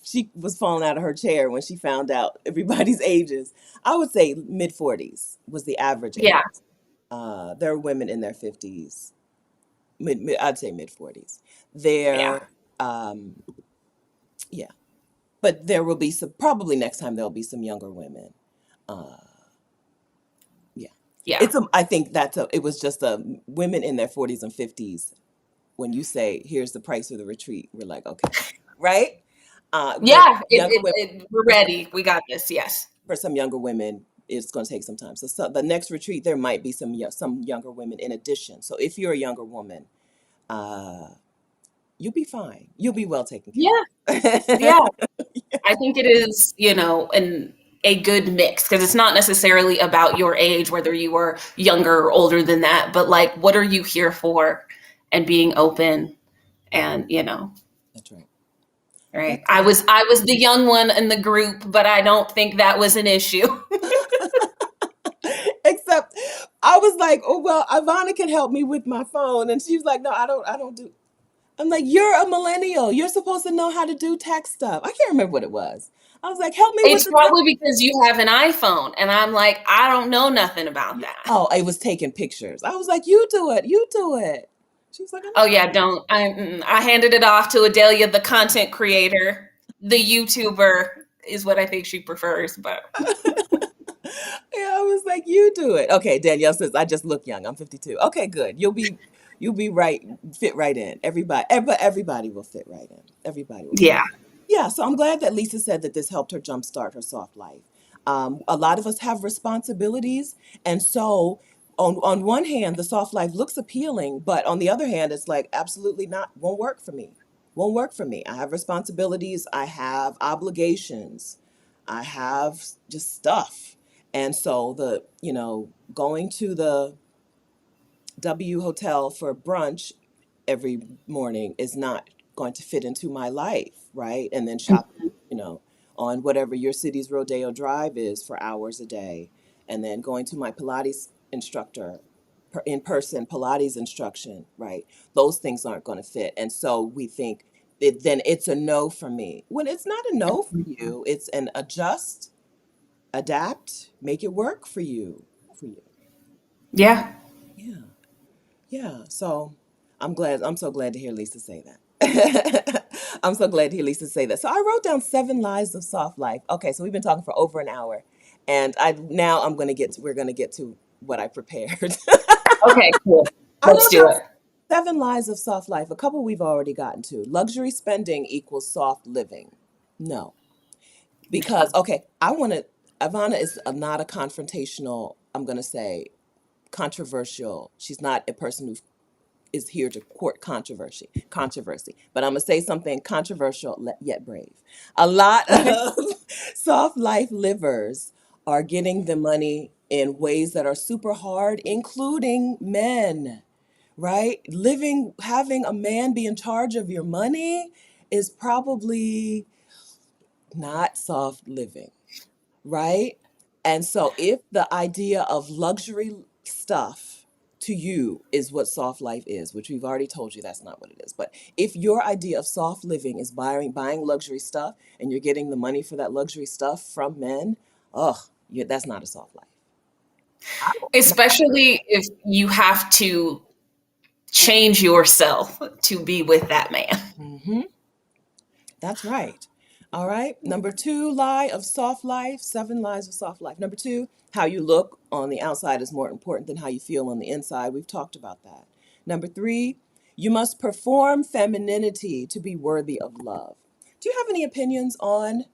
she was falling out of her chair when she found out everybody's ages. I would say mid 40s was the average age. Yeah. There are women in their 50s, I'd say mid 40s. Yeah. There, um, yeah, but there will be some, probably next time there'll be some younger women. Uh, yeah, Yeah. I think it was just women in their 40s and 50s. When you say, here's the price of the retreat, we're like, okay, right? Then Yeah. younger women, We're ready. We got this. Yes. for some younger women, it's going to take some time. So the next retreat, there might be some younger women in addition. So if you're a younger woman, uh, you'll be fine. You'll be well taken care Yeah. of. Yeah. I think it is, a good mix because it's not necessarily about your age, whether you are younger or older than that, but like, what are you here for? And being open and, That's right. right. That's I right. was I was the young one in the group, but I don't think that was an issue. Except I was like, oh well, Ivana can help me with my phone, and she was like, no, I don't do. I'm like, you're a millennial. You're supposed to know how to do tech stuff. I can't remember what it was. I was like, help me with It's the tech. probably because you have an iPhone, and I'm like, I don't know nothing about that. Oh, I was taking pictures. I was like, you do it. You do it. She was like, I'm Oh yeah, don't. I handed it off to Adelia, the content creator, the YouTuber is what I think she prefers. But yeah, I was like, you do it. Okay, Danielle says, I just look young. I'm 52. Okay, good. You'll be right, fit right in. Everybody will fit right in. Everybody will fit. yeah, Yeah, so I'm glad that Lisa said that this helped her jumpstart her soft life. A lot of us have responsibilities, and so on one hand, the soft life looks appealing, but on the other hand, it's like absolutely not. Won't work for me. Won't work for me. I have responsibilities. I have obligations. I have just stuff, and so going to the W Hotel for brunch every morning is not going to fit into my life, right? And then shopping, you know, on whatever your city's Rodeo Drive is for hours a day, and then going to my Pilates instructor, in person Pilates instruction, right? Those things aren't going to fit. And so we think then it's a no for me. When it's not a no for you, it's an adjust, adapt, make it work for you. For you. yeah. Yeah. Yeah, so I'm so glad to hear Lisa say that. I'm so glad to hear Lisa say that. So I wrote down 7 lies of soft life. Okay, so we've been talking for over an hour, and we're gonna get to what I prepared. Okay, cool. I Let's wrote do down it. 7 lies of soft life. A couple we've already gotten to. Luxury spending equals soft living. No, because okay, Ivana is not a confrontational. I'm gonna say controversial. She's not a person who is here to court controversy. But I'm gonna say something controversial yet brave. A lot Okay. of soft life livers are getting the money in ways that are super hard, including men, right? Having a man be in charge of your money is probably not soft living, right? And so if the idea of luxury stuff to you is what soft life is, which we've already told you that's not what it is. But if your idea of soft living is buying luxury stuff and you're getting the money for that luxury stuff from men, that's not a soft life. I don't Especially if you have to change yourself to be with that man. hmm That's right. All right. Number 2, lie of soft life, 7 lies of soft life. Number 2, how you look on the outside is more important than how you feel on the inside. We've talked about that. Number 3, you must perform femininity to be worthy of love. Do you have any opinions on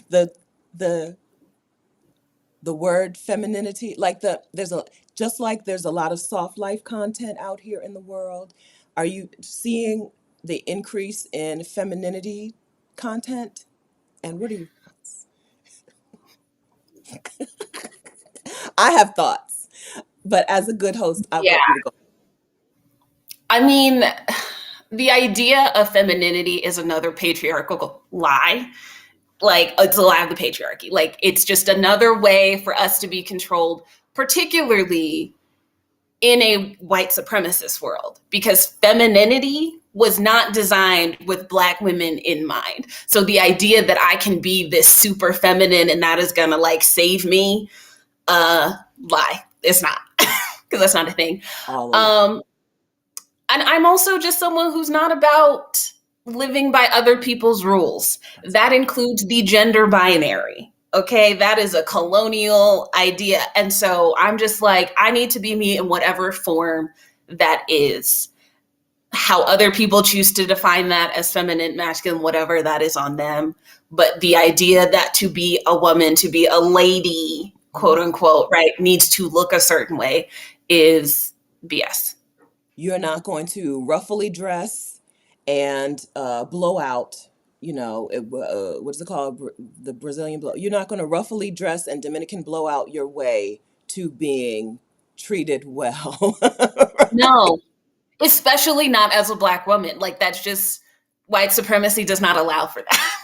the the the word femininity? Like just like there's a lot of soft life content out here in the world, are you seeing the increase in femininity content? And what are your thoughts? I have thoughts, but as a good host, I Yeah. want you to go. I mean, the idea of femininity is another patriarchal lie. Like, it's a lie of the patriarchy. Like, it's just another way for us to be controlled, particularly in a white supremacist world, because femininity was not designed with Black women in mind. So the idea that I can be this super feminine and that is gonna like save me, lie. It's not, because that's not a thing. All a lie. Um, and I'm also just someone who's not about living by other people's rules. That's That includes the gender binary. Okay, that is a colonial idea. And so I'm just like, I need to be me in whatever form that is. How other people choose to define that as feminine, masculine, whatever, that is on them. But the idea that to be a woman, to be a lady, quote Mhm. unquote, right, needs to look a certain way is BS. You're not going to ruffly dress and blow out, what is it called? The Brazilian blow. You're not going to ruffly dress and Dominican blow out your way to being treated well. No, especially not as a Black woman. Like, that's just white supremacy does not allow for that.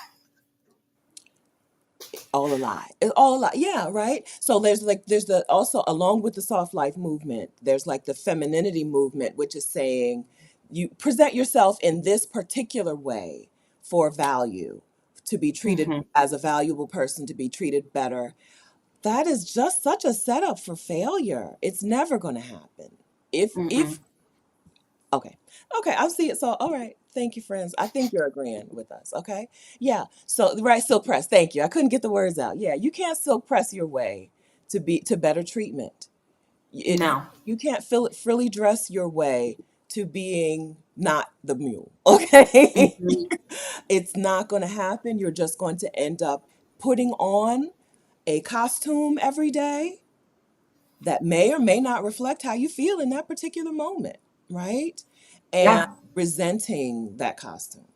All a lie. It's all a lie. Yeah, right. So there's the also along with the soft life movement, there's like the femininity movement, which is saying you present yourself in this particular way for value, to be treated Mm-hmm. as a valuable person, to be treated better. That is just such a setup for failure. It's never going to happen. If Mm-mm. Okay. Okay, I see it. So, all right. Thank you, friends. I think you're agreeing with us. Okay. Yeah. So, right, silk press. Thank you. I couldn't get the words out. Yeah, you can't silk press your way to better treatment. It, No. you can't frilly dress your way to being not the mule. Okay. Mm-hmm. It's not going to happen. You're just going to end up putting on a costume every day that may or may not reflect how you feel in that particular moment, right? And Yeah. resenting that costume.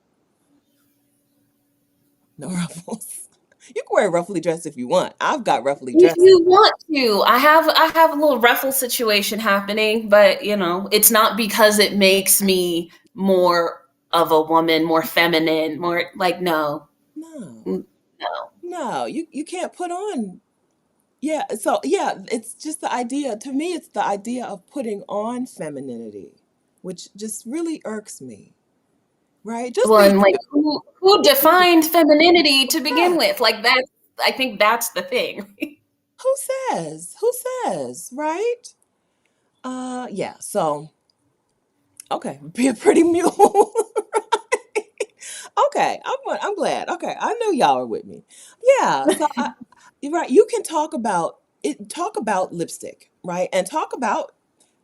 No ruffles. You can wear a ruffly dress if you want. I've got ruffly If dresses. you want to, I have a little ruffle situation happening, but it's not because it makes me more of a woman, more feminine, more like no. No, No. no, you can't put on. Yeah, so yeah, it's just the idea. To me, it's the idea of putting on femininity, which just really irks me, right? Just Well, be and like you. who Just be you. defined femininity to begin Right. with? Like that, I think that's the thing. Who says? Who says? Right? Yeah. So okay, be a pretty mule. Okay, I'm glad. Okay, I know y'all are with me. Yeah, so you're right. You can talk about it. Talk about lipstick, right? And talk about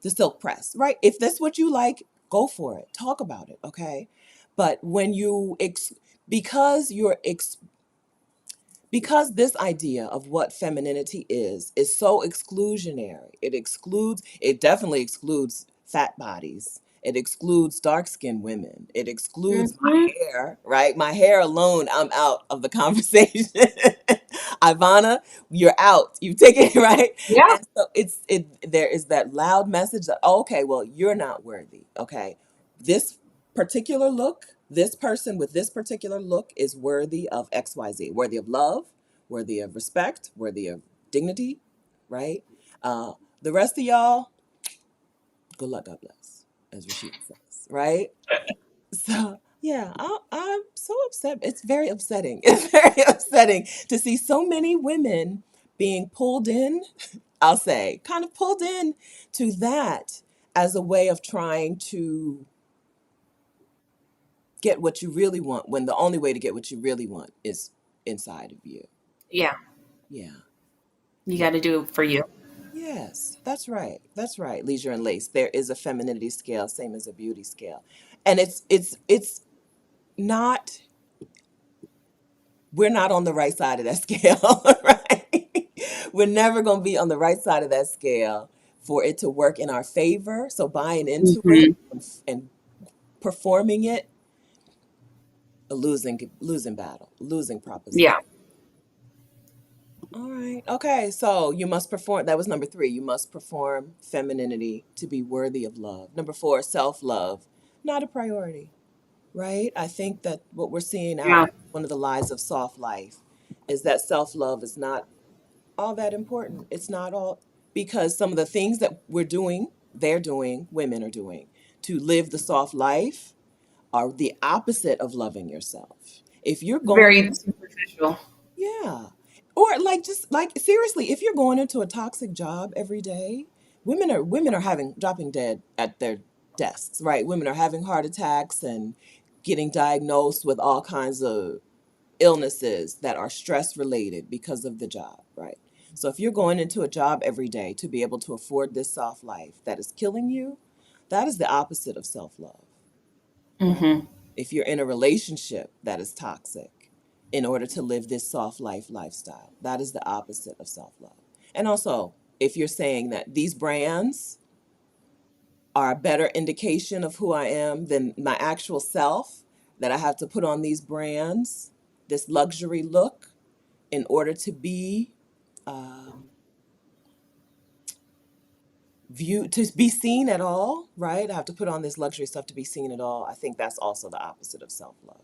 the silk press, right? If that's what you like, go for it. Talk about it, okay? But when because you're because this idea of what femininity is so exclusionary. It definitely excludes fat bodies. It excludes dark skinned women. It excludes my Hmm. hair, right? My hair alone, I'm out of the conversation. Ivana, you're out. You've taken it, right? Yeah. And so there is that loud message that, okay, well, you're not worthy. Okay. This particular look, this person with this particular look is worthy of XYZ, worthy of love, worthy of respect, worthy of dignity, right? Uh, the rest of y'all, good luck, God bless, as Rashida says, right? So, yeah, I'm so upset. It's very upsetting. It's very upsetting to see so many women being pulled in, I'll say, kind of pulled in to that as a way of trying to get what you really want when the only way to get what you really want is inside of you. Yeah. Yeah. You Yeah. got to do it for you. Yes, that's right. That's right. Leisure and lace. There is a femininity scale, same as a beauty scale. And it's not we're not on the right side of that scale, right? We're never going to be on the right side of that scale for it to work in our favor. So buying into it Hmm. and performing it A losing battle, losing proposition. Yeah. All right. Okay. So you must perform. That was number three. You must perform femininity to be worthy of love. Number four, self love, not a priority, right? I think that what we're seeing out, Yeah. one of the lies of soft life, is that self love is not all that important. It's not all, because some of the things that we're doing, they're doing, women are doing to live the soft life are the opposite of loving yourself. If you're going, Very superficial. yeah. Or like, just like, seriously, if you're going into a toxic job every day, women are having dropping dead at their desks, right? Women are having heart attacks and getting diagnosed with all kinds of illnesses that are stress related because of the job, right? So if you're going into a job every day to be able to afford this soft life that is killing you, that is the opposite of self-love, right? Hmm. If you're in a relationship that is toxic in order to live this soft life lifestyle, that is the opposite of self-love. And also, if you're saying that these brands are a better indication of who I am than my actual self, that I have to put on these brands, this luxury look, in order to be um, viewed, to be seen at all, right? I have to put on this luxury stuff to be seen at all. I think that's also the opposite of self-love.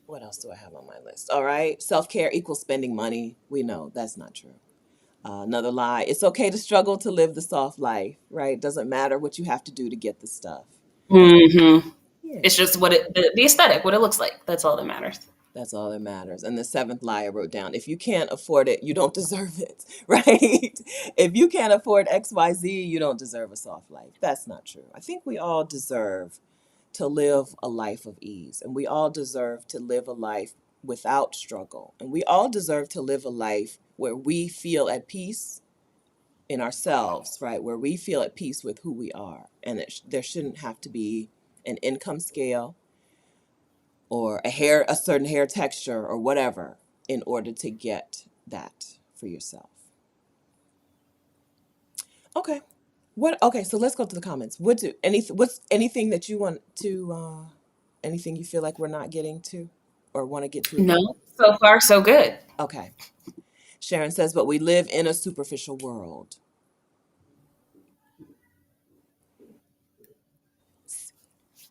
What else do I have on my list? All right. Self-care equals spending money. We know that's not true. Another lie. It's okay to struggle to live the soft life, right? Doesn't matter what you have to do to get the stuff. That's, Hmm. It's yeah. just what the aesthetic, what it looks like. That's all that matters. That's all that matters. And the seventh lie I wrote down, if you can't afford it, you don't deserve it, right? If you can't afford XYZ, you don't deserve a soft life. That's not true. I think we all deserve to live a life of ease, and we all deserve to live a life without struggle. And we all deserve to live a life where we feel at peace in ourselves, right? Where we feel at peace with who we are. And there shouldn't have to be an income scale or a certain hair texture or whatever in order to get that for yourself. Okay. Okay, so let's go to the comments. What's anything that you want to anything you feel like we're not getting to or want to get to again? No, so far so good. Okay. Sharon says, but we live in a superficial world.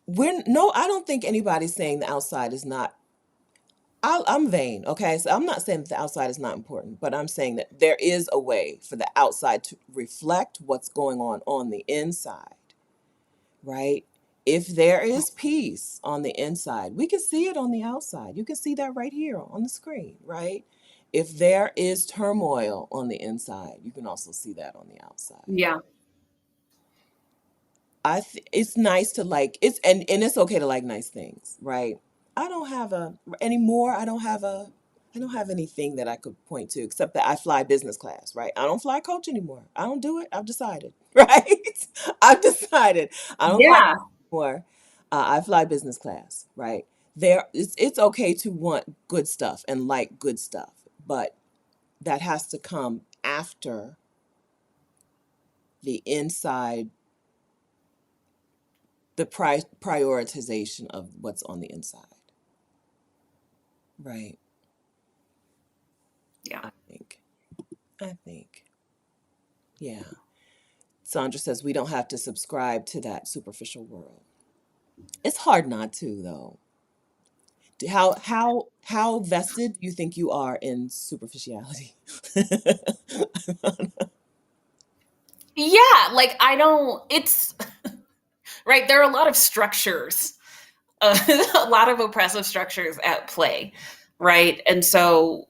I don't think anybody's saying the outside is not. I'm vain, okay? So I'm not saying that the outside is not important, but I'm saying that there is a way for the outside to reflect what's going on the inside, right? If there is peace on the inside, we can see it on the outside. You can see that right here on the screen, right? If there is turmoil on the inside, you can also see that on the outside. Yeah. It's nice to like it's and it's okay to like nice things, right? I don't have a anymore. I don't have anything that I could point to except that I fly business class, right? I don't fly coach anymore. I don't do it. I've decided, right? I've decided I don't fly Yeah. anymore. I fly business class, right? It's okay to want good stuff and like good stuff, but that has to come after the inside, the prioritization of what's on the inside, right? Yeah. I think. I think. Yeah. Sandra says we don't have to subscribe to that superficial world. It's hard not to, though. How vested do you think you are in superficiality? Yeah, like I don't it's right, there are a lot of structures, a lot of oppressive structures at play, right? And so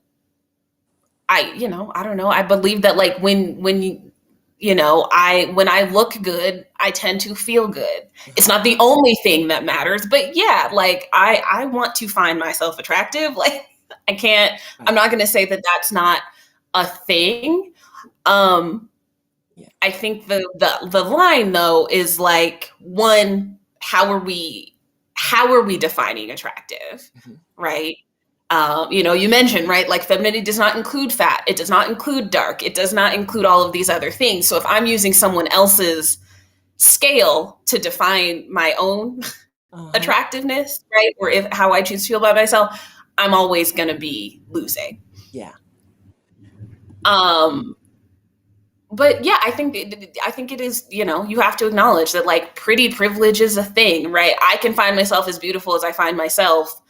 I don't know. I believe that like when when I look good, I tend to feel good. It's not the only thing that matters, but yeah, like I want to find myself attractive. Like I can't I'm Right. not going to say that that's not a thing. Um Yeah. I think the line though is like one, how are we defining attractive, Mhm. right? You mentioned, right, like femininity does not include fat, it does not include dark, it does not include all of these other things. So if I'm using someone else's scale to define my own Uh-huh. attractiveness, right? Or if how I choose to feel about myself, I'm always going to be losing. Yeah. Um, but yeah, I think it is, you know, you have to acknowledge that like pretty privilege is a thing, right? I can find myself as beautiful as I find myself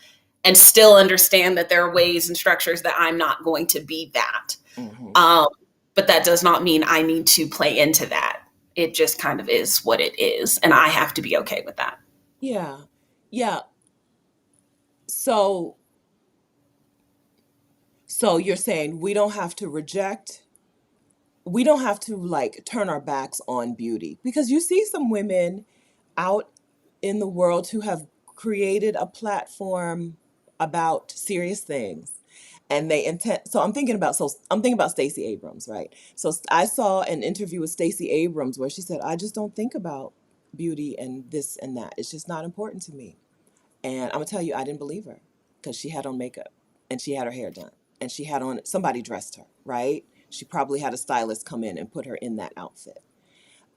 and still understand that there are ways and structures that I'm not going to be that. Hmm. Um, but that does not mean I need to play into that. It just kind of is what it is, and I have to be okay with that. Yeah. Yeah. So so you're saying we don't have to like turn our backs on beauty because you see some women out in the world who have created a platform about serious things and they intend so I'm thinking about Stacey Abrams, right? So I saw an interview with Stacey Abrams where she said, I just don't think about beauty and this and that. It's just not important to me. And I'm gonna tell you, I didn't believe her because she had on makeup and she had her hair done and she had on, somebody dressed her, right? She probably had a stylist come in and put her in that outfit.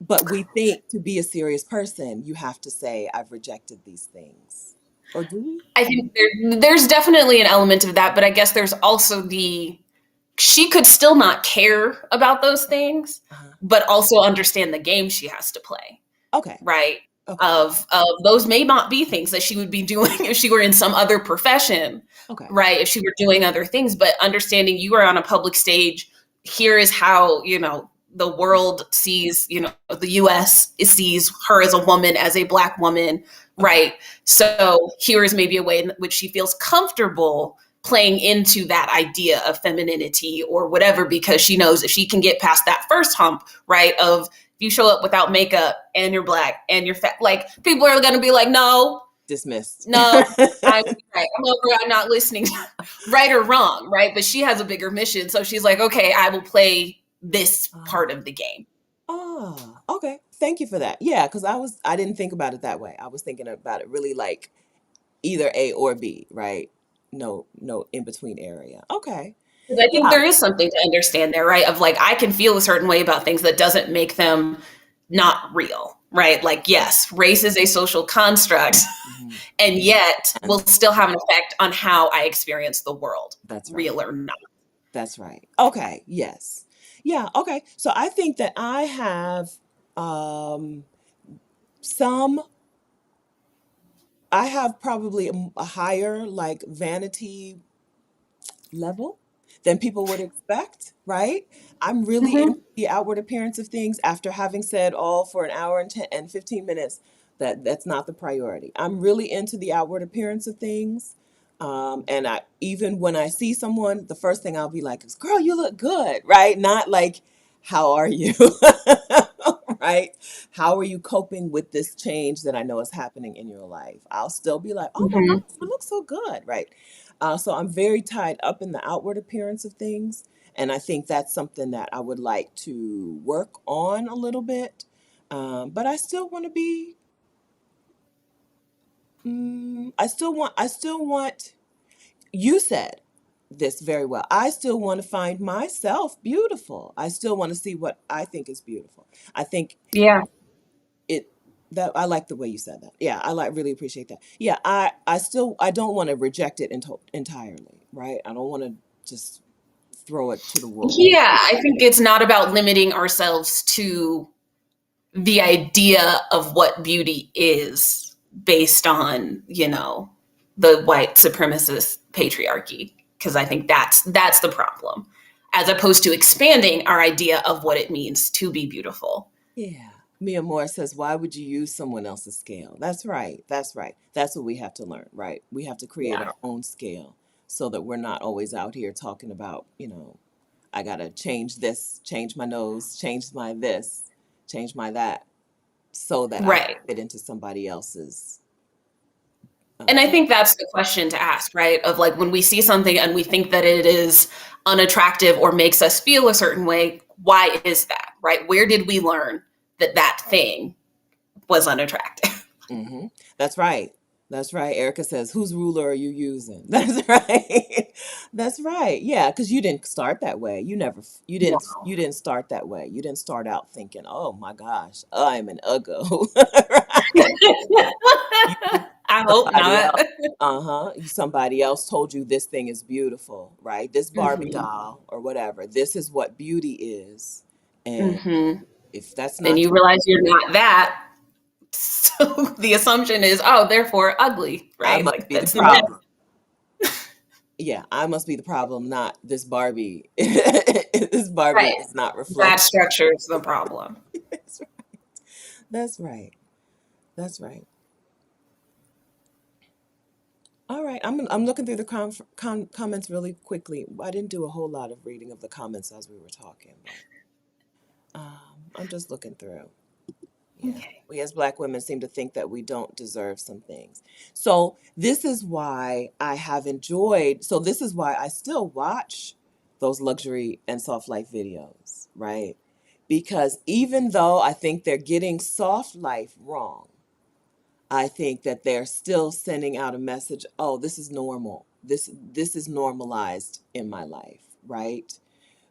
But we think to be a serious person, you have to say, I've rejected these things. Or do we? I think there's definitely an element of that, but I guess there's also the she could still not care about those things, Uh-huh. but also understand the game she has to play, Okay. right? Okay. Of those may not be things that she would be doing if she were in some other profession, Okay. right? If she were doing other things, but understanding you are on a public stage, here is how, you know, the world sees, you know, the US sees her as a woman, as a Black woman, Okay. right? So here is maybe a way in which she feels comfortable playing into that idea of femininity or whatever, because she knows if she can get past that first hump, right, of you show up without makeup and you're Black and you're fat, like people are going to be like, no, Dismissed. no, I'm right. I'm over. I'm not listening, right or wrong, right? But she has a bigger mission, so she's like, okay, I will play this part of the game. Okay. Thank you for that. Yeah, because I didn't think about it that way. I was thinking about it really like either A or B, right? No, no in between area. Okay. Because I think Yeah. there is something to understand there, right? Of like, I can feel a certain way about things that doesn't make them not real, right? Like, yes, race is a social construct, Mhm. and yet will And still have an effect on how I experience the world, that's right. real or not. That's right. Okay. Yes. Yeah. Okay. So I think that I have um, some. I have probably a higher like vanity level than people would expect, right? I'm really into Mm-hmm. the outward appearance of things after having said all for an hour and 10 and 15 minutes that that's not the priority. I'm really into the outward appearance of things. And I even when I see someone, the first thing I'll be like is, girl, you look good, right? Not like, how are you? Right? How are you coping with this change that I know is happening in your life? I'll still be like, oh my Mm-hmm. gosh, you look so good, right? So I'm very tied up in the outward appearance of things. And I think that's something that I would like to work on a little bit. But I still want to be, I still want, you said this very well. I still want to find myself beautiful. I still want to see what I think is beautiful. I think Yeah. it, that I like the way you said that. Yeah, I like really appreciate that. Yeah, I don't want to reject it entirely, right? I don't want to just throw it to the wolves. Yeah, I think it's not about limiting ourselves to the idea of what beauty is based on, you know, the white supremacist patriarchy, because I think that's the problem, as opposed to expanding our idea of what it means to be beautiful. Yeah. Mia Moore says, why would you use someone else's scale? That's right. That's right. That's what we have to learn, right? We have to create Yeah. our own scale so that we're not always out here talking about, I got to change this, change my nose, change my this, change my that, so that I Right. fit into somebody else's. And I Uh, think that's the question to ask, right? Of like when we see something and we think that it is unattractive or makes us feel a certain way, why is that, right? Where did we learn that that thing was unattractive? hmm That's right. That's right. Erica says, whose ruler are you using? That's right. That's right. Yeah, because you didn't start that way. You didn't start that way. You didn't start out thinking, oh my gosh, I'm an uggo. Right? hope Somebody not. else. Uh-huh. Somebody else told you this thing is beautiful, right? This Barbie Hmm. doll or whatever. This is what beauty is. And Hmm. if that's Then not you true, realize you're not that. So the assumption is, oh, therefore ugly, I right? must Like be the that's the myth. problem. Yeah, I must be the problem, not this Barbie. This Barbie Right. is not That reflecting. structure is the problem. That's right. That's right. That's right. All right, I'm looking through the comments really quickly. I didn't do a whole lot of reading of the comments as we were talking, but I'm just looking through. Yeah, Okay. we as Black women seem to think that we don't deserve some things. So this is why I have enjoyed. So this is why I still watch those luxury and soft life videos, right? Because even though I think they're getting soft life wrong, I think that they're still sending out a message, oh, this is normal. This is normalized in my life, right?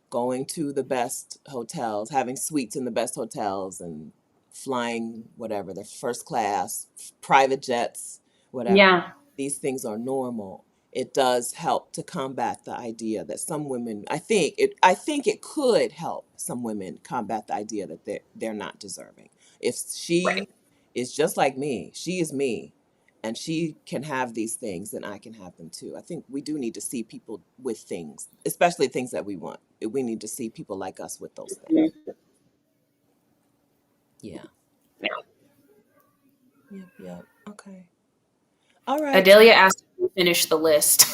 Going to the best hotels, having suites in the best hotels and flying whatever, the first class, private jets, whatever. Yeah. These things are normal. It does help to combat the idea that some women, I think it could help some women combat the idea that they're not deserving. If Right. she is just like me, she is me, and she can have these things, then I can have them too. I think we do need to see people with things, especially things that we want. We need to see people like us with those things. Mhm. Yeah. Yeah. Yep. Yep. Okay. All right. Adelia asked if we finish the list.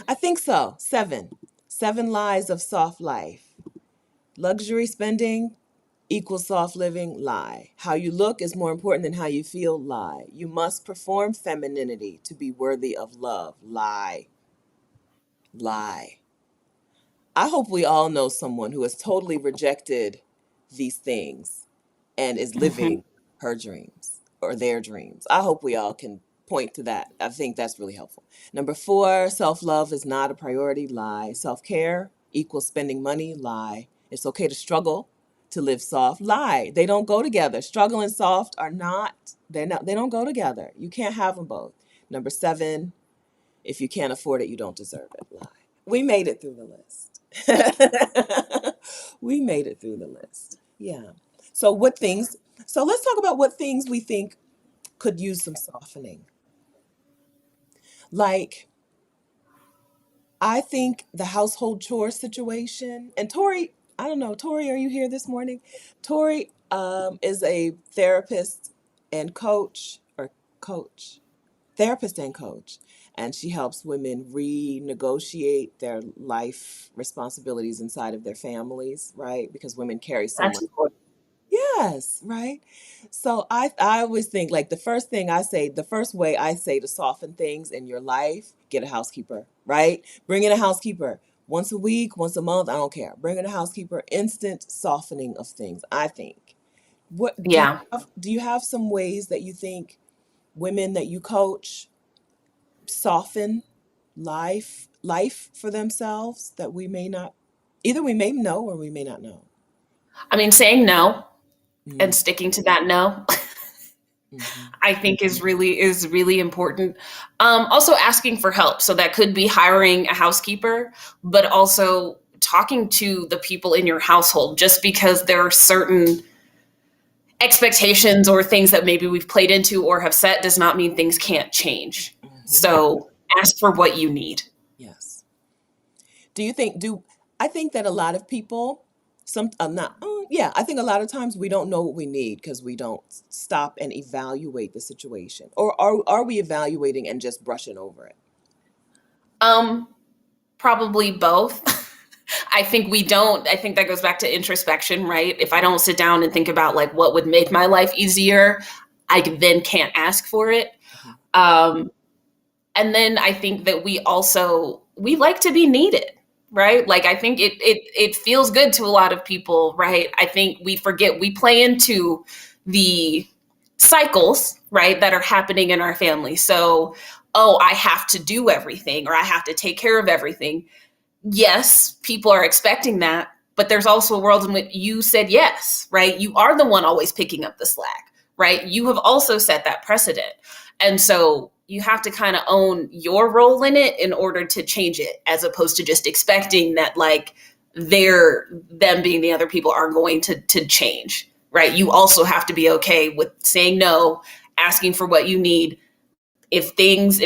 I think so. Seven. Seven lies of soft life. Luxury spending equals soft living, lie. How you look is more important than how you feel, lie. You must perform femininity to be worthy of love, lie. Lie. I hope we all know someone who has totally rejected these things and is Mhm. living her dreams or their dreams. I hope we all can point to that. I think that's really helpful. Number four, self love is not a priority, lie. Self care equals spending money, lie. It's okay to struggle to live soft, lie. They don't go together. Struggle and soft are not, they don't go together. You can't have them both. Number seven, if you can't afford it, you don't deserve it, lie. We made it through the list. We made it through the list. Yeah. So what things, so let's talk about what things we think could use some softening. Like, I think the household chore situation, and Tori, I don't know, Tori, are you here this morning? Tori is a therapist and coach, or coach, therapist and coach, and she helps women renegotiate their life responsibilities inside of their families, right? Because women carry so That's much. important. Yes, right. So I always think like the first thing I say, the first way I say to soften things in your life, get a housekeeper, right? Bring in a housekeeper once a week, once a month, I don't care. Bring in a housekeeper, instant softening of things, I think. What Yeah. do you have some ways that you think women that you coach soften life for themselves that we may not, either we may know or we may not know? I mean, saying no Mm-hmm. and sticking to that no, Mm-hmm. I think is really important. Also asking for help. So that could be hiring a housekeeper, but also talking to the people in your household. Just because there are certain expectations or things that maybe we've played into or have set does not mean things can't change. Mm-hmm. So ask for what you need. Yes. Do you think do I think that a lot of people some not yeah, I think a lot of times we don't know what we need because we don't stop and evaluate the situation. Or are we evaluating and just brushing over it? Um, Probably both. I think we don't. I think that goes back to introspection, right? If I don't sit down and think about like what would make my life easier, I then can't ask for it. Mhm. Um, and then I think that we like to be needed, right? Like I think it feels good to a lot of people, right? I think we forget we play into the cycles, right, that are happening in our family. So, oh, I have to do everything or I have to take care of everything. Yes, people are expecting that, but there's also a world in which you said yes, right? You are the one always picking up the slack, right? You have also set that precedent. And so you have to kind of own your role in it in order to change it, as opposed to just expecting that like them being the other people are going to change, right? You also have to be okay with saying no, asking for what you need. If things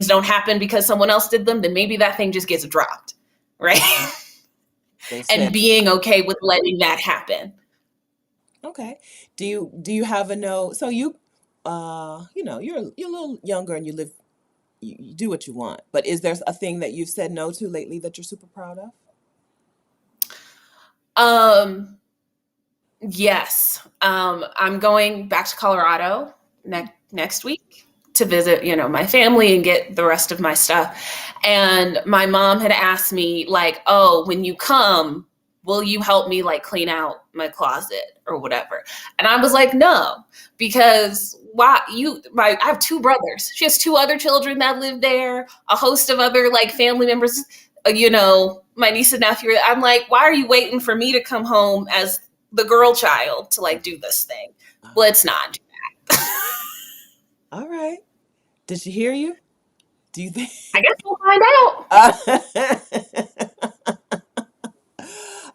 don't happen because someone else did them, then maybe that thing just gets dropped, right? They said, And being okay with letting that happen. okay. Do you have a no? So you're a little younger and you do what you want. But is there a thing that you've said no to lately that you're super proud of? Um, yes. I'm going back to Colorado next week to visit, my family and get the rest of my stuff. And my mom had asked me, like, oh, when you come, will you help me like clean out my closet or whatever? And I was like, no, because why I have two brothers. She has two other children that live there, a host of other like family members, my niece and nephew. I'm like, why are you waiting for me to come home as the girl child to like do this thing? Uh, Let's not. all right. Did she hear you? Do you think? I guess we'll find out.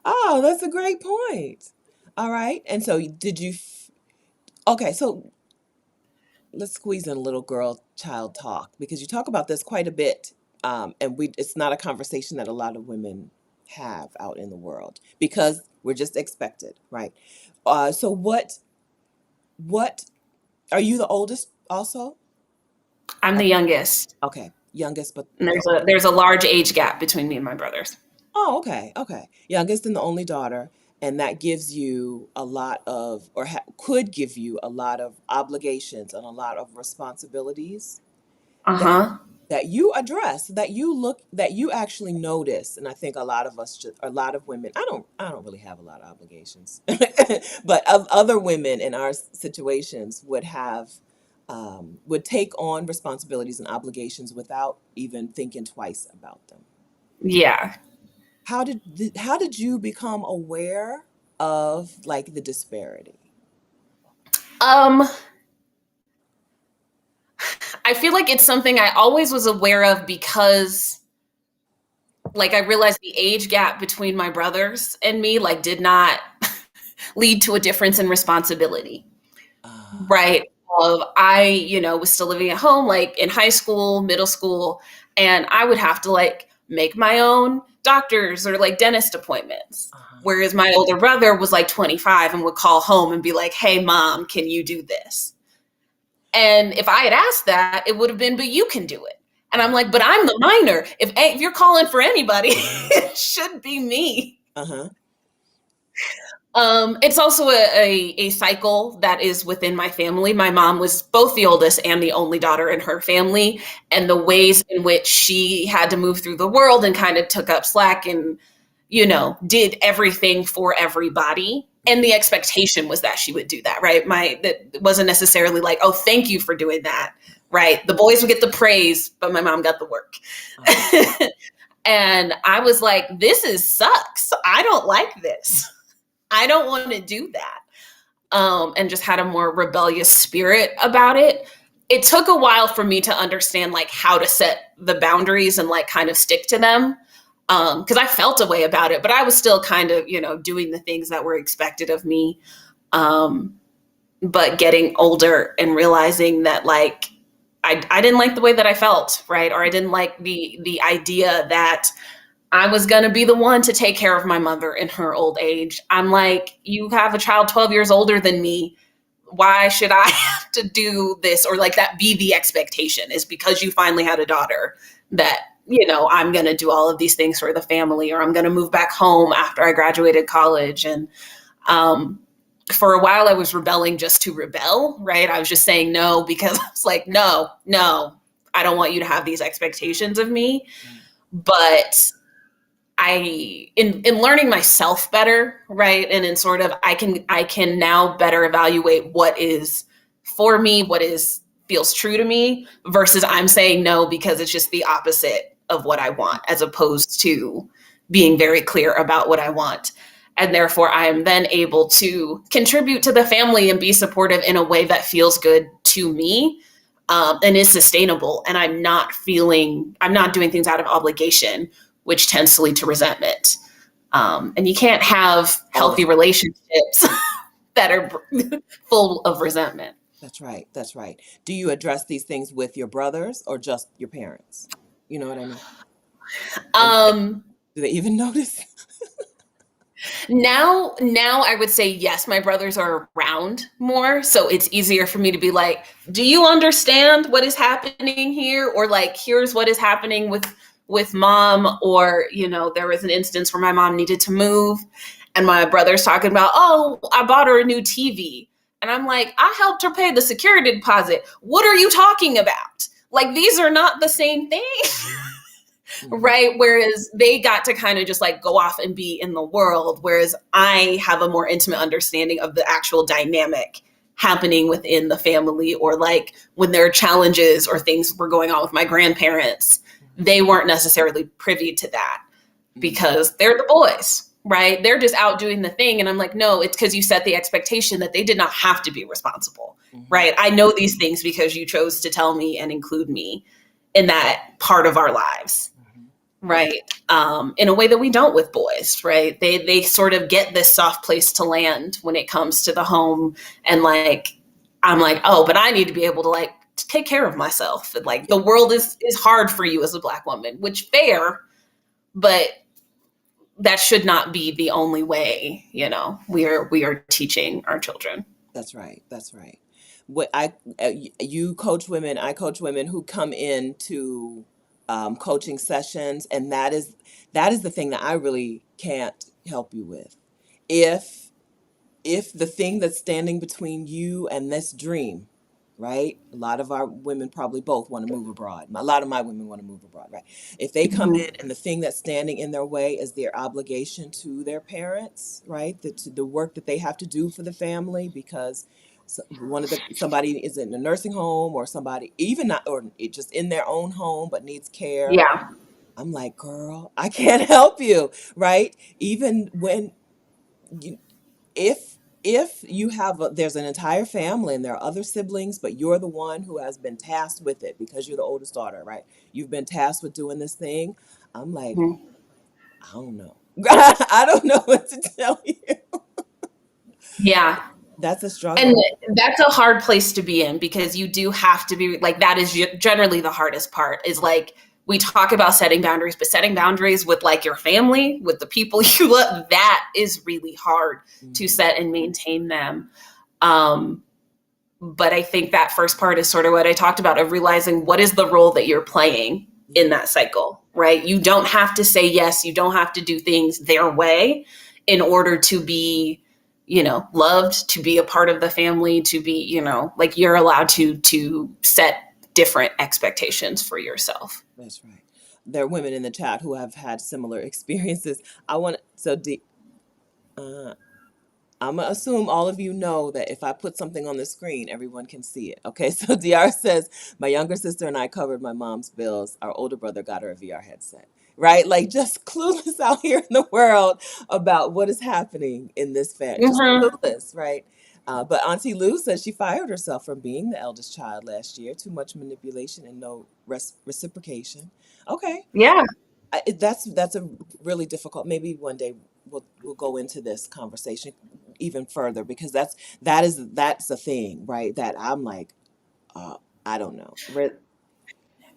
Oh, that's a great point. All right. And so did you? Okay, so let's squeeze in a little girl child talk because you talk about this quite a bit, and it's not a conversation that a lot of women have out in the world because we're just expected, right? So what are you the oldest also? I'm Uh, the youngest. Okay, youngest, but And the there's a large age gap between me and my brothers. oh, okay, okay, youngest and the only daughter, and that gives you a lot of, or could give you a lot of obligations and a lot of responsibilities that Uh-huh. that you address, that you actually notice. And I think a lot of us, a lot of women, I don't really have a lot of obligations, but other women in our situations would take on responsibilities and obligations without even thinking twice about them. Yeah. How did you become aware of like the disparity? Um, I feel like it's something I always was aware of because like I realized the age gap between my brothers and me like did not lead to a difference in responsibility. Uh, Right. Of I, was still living at home, like in high school, middle school, and I would have to like make my own doctors or like dentist appointments. uh-huh, Whereas my older brother was like 25 and would call home and be like, hey, mom, can you do this? And if I had asked that, it would have been, but you can do it. And I'm like, but I'm the minor. If you're calling for anybody, it should be me. uh-huh, It's also a cycle that is within my family. My mom was both the oldest and the only daughter in her family, and the ways in which she had to move through the world and kind of took up slack and, did everything for everybody. And the expectation was that she would do that, right? That wasn't necessarily like, oh, thank you for doing that, right? The boys would get the praise, but my mom got the work. uh-huh, And I was like, this sucks. I don't like this. I don't want to do that. And just had a more rebellious spirit about it. It took a while for me to understand like how to set the boundaries and like kind of stick to them. Because I felt a way about it, but I was still kind of, doing the things that were expected of me. Um, but getting older and realizing that like I didn't like the way that I felt, right? Or I didn't like the idea that I was going to be the one to take care of my mother in her old age. I'm like, you have a child 12 years older than me. Why should I have to do this? Or like that be the expectation is because you finally had a daughter that, I'm going to do all of these things for the family, or I'm going to move back home after I graduated college. And for a while I was rebelling just to rebel, right? I was just saying no because I was like, no, no, I don't want you to have these expectations of me. But in learning myself better, right? And in sort of I can now better evaluate what is for me, what is feels true to me versus I'm saying no because it's just the opposite of what I want, as opposed to being very clear about what I want. And therefore, I am then able to contribute to the family and be supportive in a way that feels good to me, and is sustainable. And I'm not doing things out of obligation, which tends to lead to resentment. And you can't have All the healthy relationships that are full of resentment. That's right. That's right. Do you address these things with your brothers or just your parents? You know what I mean? And Um, do they even notice? now I would say yes, my brothers are around more, so it's easier for me to be like, do you understand what is happening here? Or like, here's what is happening with mom. Or, there was an instance where my mom needed to move and my brother's talking about, oh, I bought her a new TV. And I'm like, I helped her pay the security deposit. What are you talking about? Like, these are not the same thing. Mhm. Right? Whereas they got to kind of just like go off and be in the world, whereas I have a more intimate understanding of the actual dynamic happening within the family, or like when there are challenges or things were going on with my grandparents, they weren't necessarily privy to that Mhm. because they're the boys, right? They're just out doing the thing. And I'm like, no, it's because you set the expectation that they did not have to be responsible, Mhm. right? I know these things because you chose to tell me and include me in that part of our lives, Mhm. right? In a way that we don't with boys, right? They sort of get this soft place to land when it comes to the home, and like I'm like, oh, but I need to be able to like take care of myself, and like Yeah. the world is hard for you as a Black woman, which fair, but that should not be the only way. We are teaching our children. That's right. That's right. What you coach women, I coach women who come into coaching sessions, and that is the thing that I really can't help you with. If if the thing that's standing between you and this dream, right? A lot of our women probably both want to move abroad. A lot of my women want to move abroad, right? If they come in Mhm. and the thing that's standing in their way is their obligation to their parents, right? The work that they have to do for the family because somebody is in a nursing home, or somebody even not, or just in their own home but needs care. Yeah. I'm like, girl, I can't help you, right? Even when you, if you have there's an entire family and there are other siblings, but you're the one who has been tasked with it because you're the oldest daughter, right? You've been tasked with doing this thing. I'm like, Mhm. I don't know. I don't know what to tell you. Yeah. That's a And struggle. that's a hard place to be in, because you do have to be like, that is generally the hardest part, is like, we talk about setting boundaries, but setting boundaries with like your family, with the people you love, that is really hard to Hmm. set and maintain them. Um, but I think that first part is sort of what I talked about, of realizing what is the role that you're playing in Yeah. that cycle, right? You don't have to say yes, you don't have to do things their way in order to be, loved, to be a part of the family, to be, like, you're allowed to set different expectations for yourself. That's right. There are women in the chat who have had similar experiences. I want so D, uh, I'm gonna assume all of you know that if I put something on the screen, everyone can see it. Okay, so DR says, my younger sister and I covered my mom's bills. Our older brother got her a VR headset. Right? Like, just clueless out here in the world about what is happening in this family. Just Hmm. clueless, right? But Auntie Lou says she fired herself from being the eldest child last year. Too much manipulation and no reciprocation. Okay, Yeah. that's a really difficult. Maybe one day we'll go into this conversation even further, because that's a thing, right? That I'm like, uh, I don't know.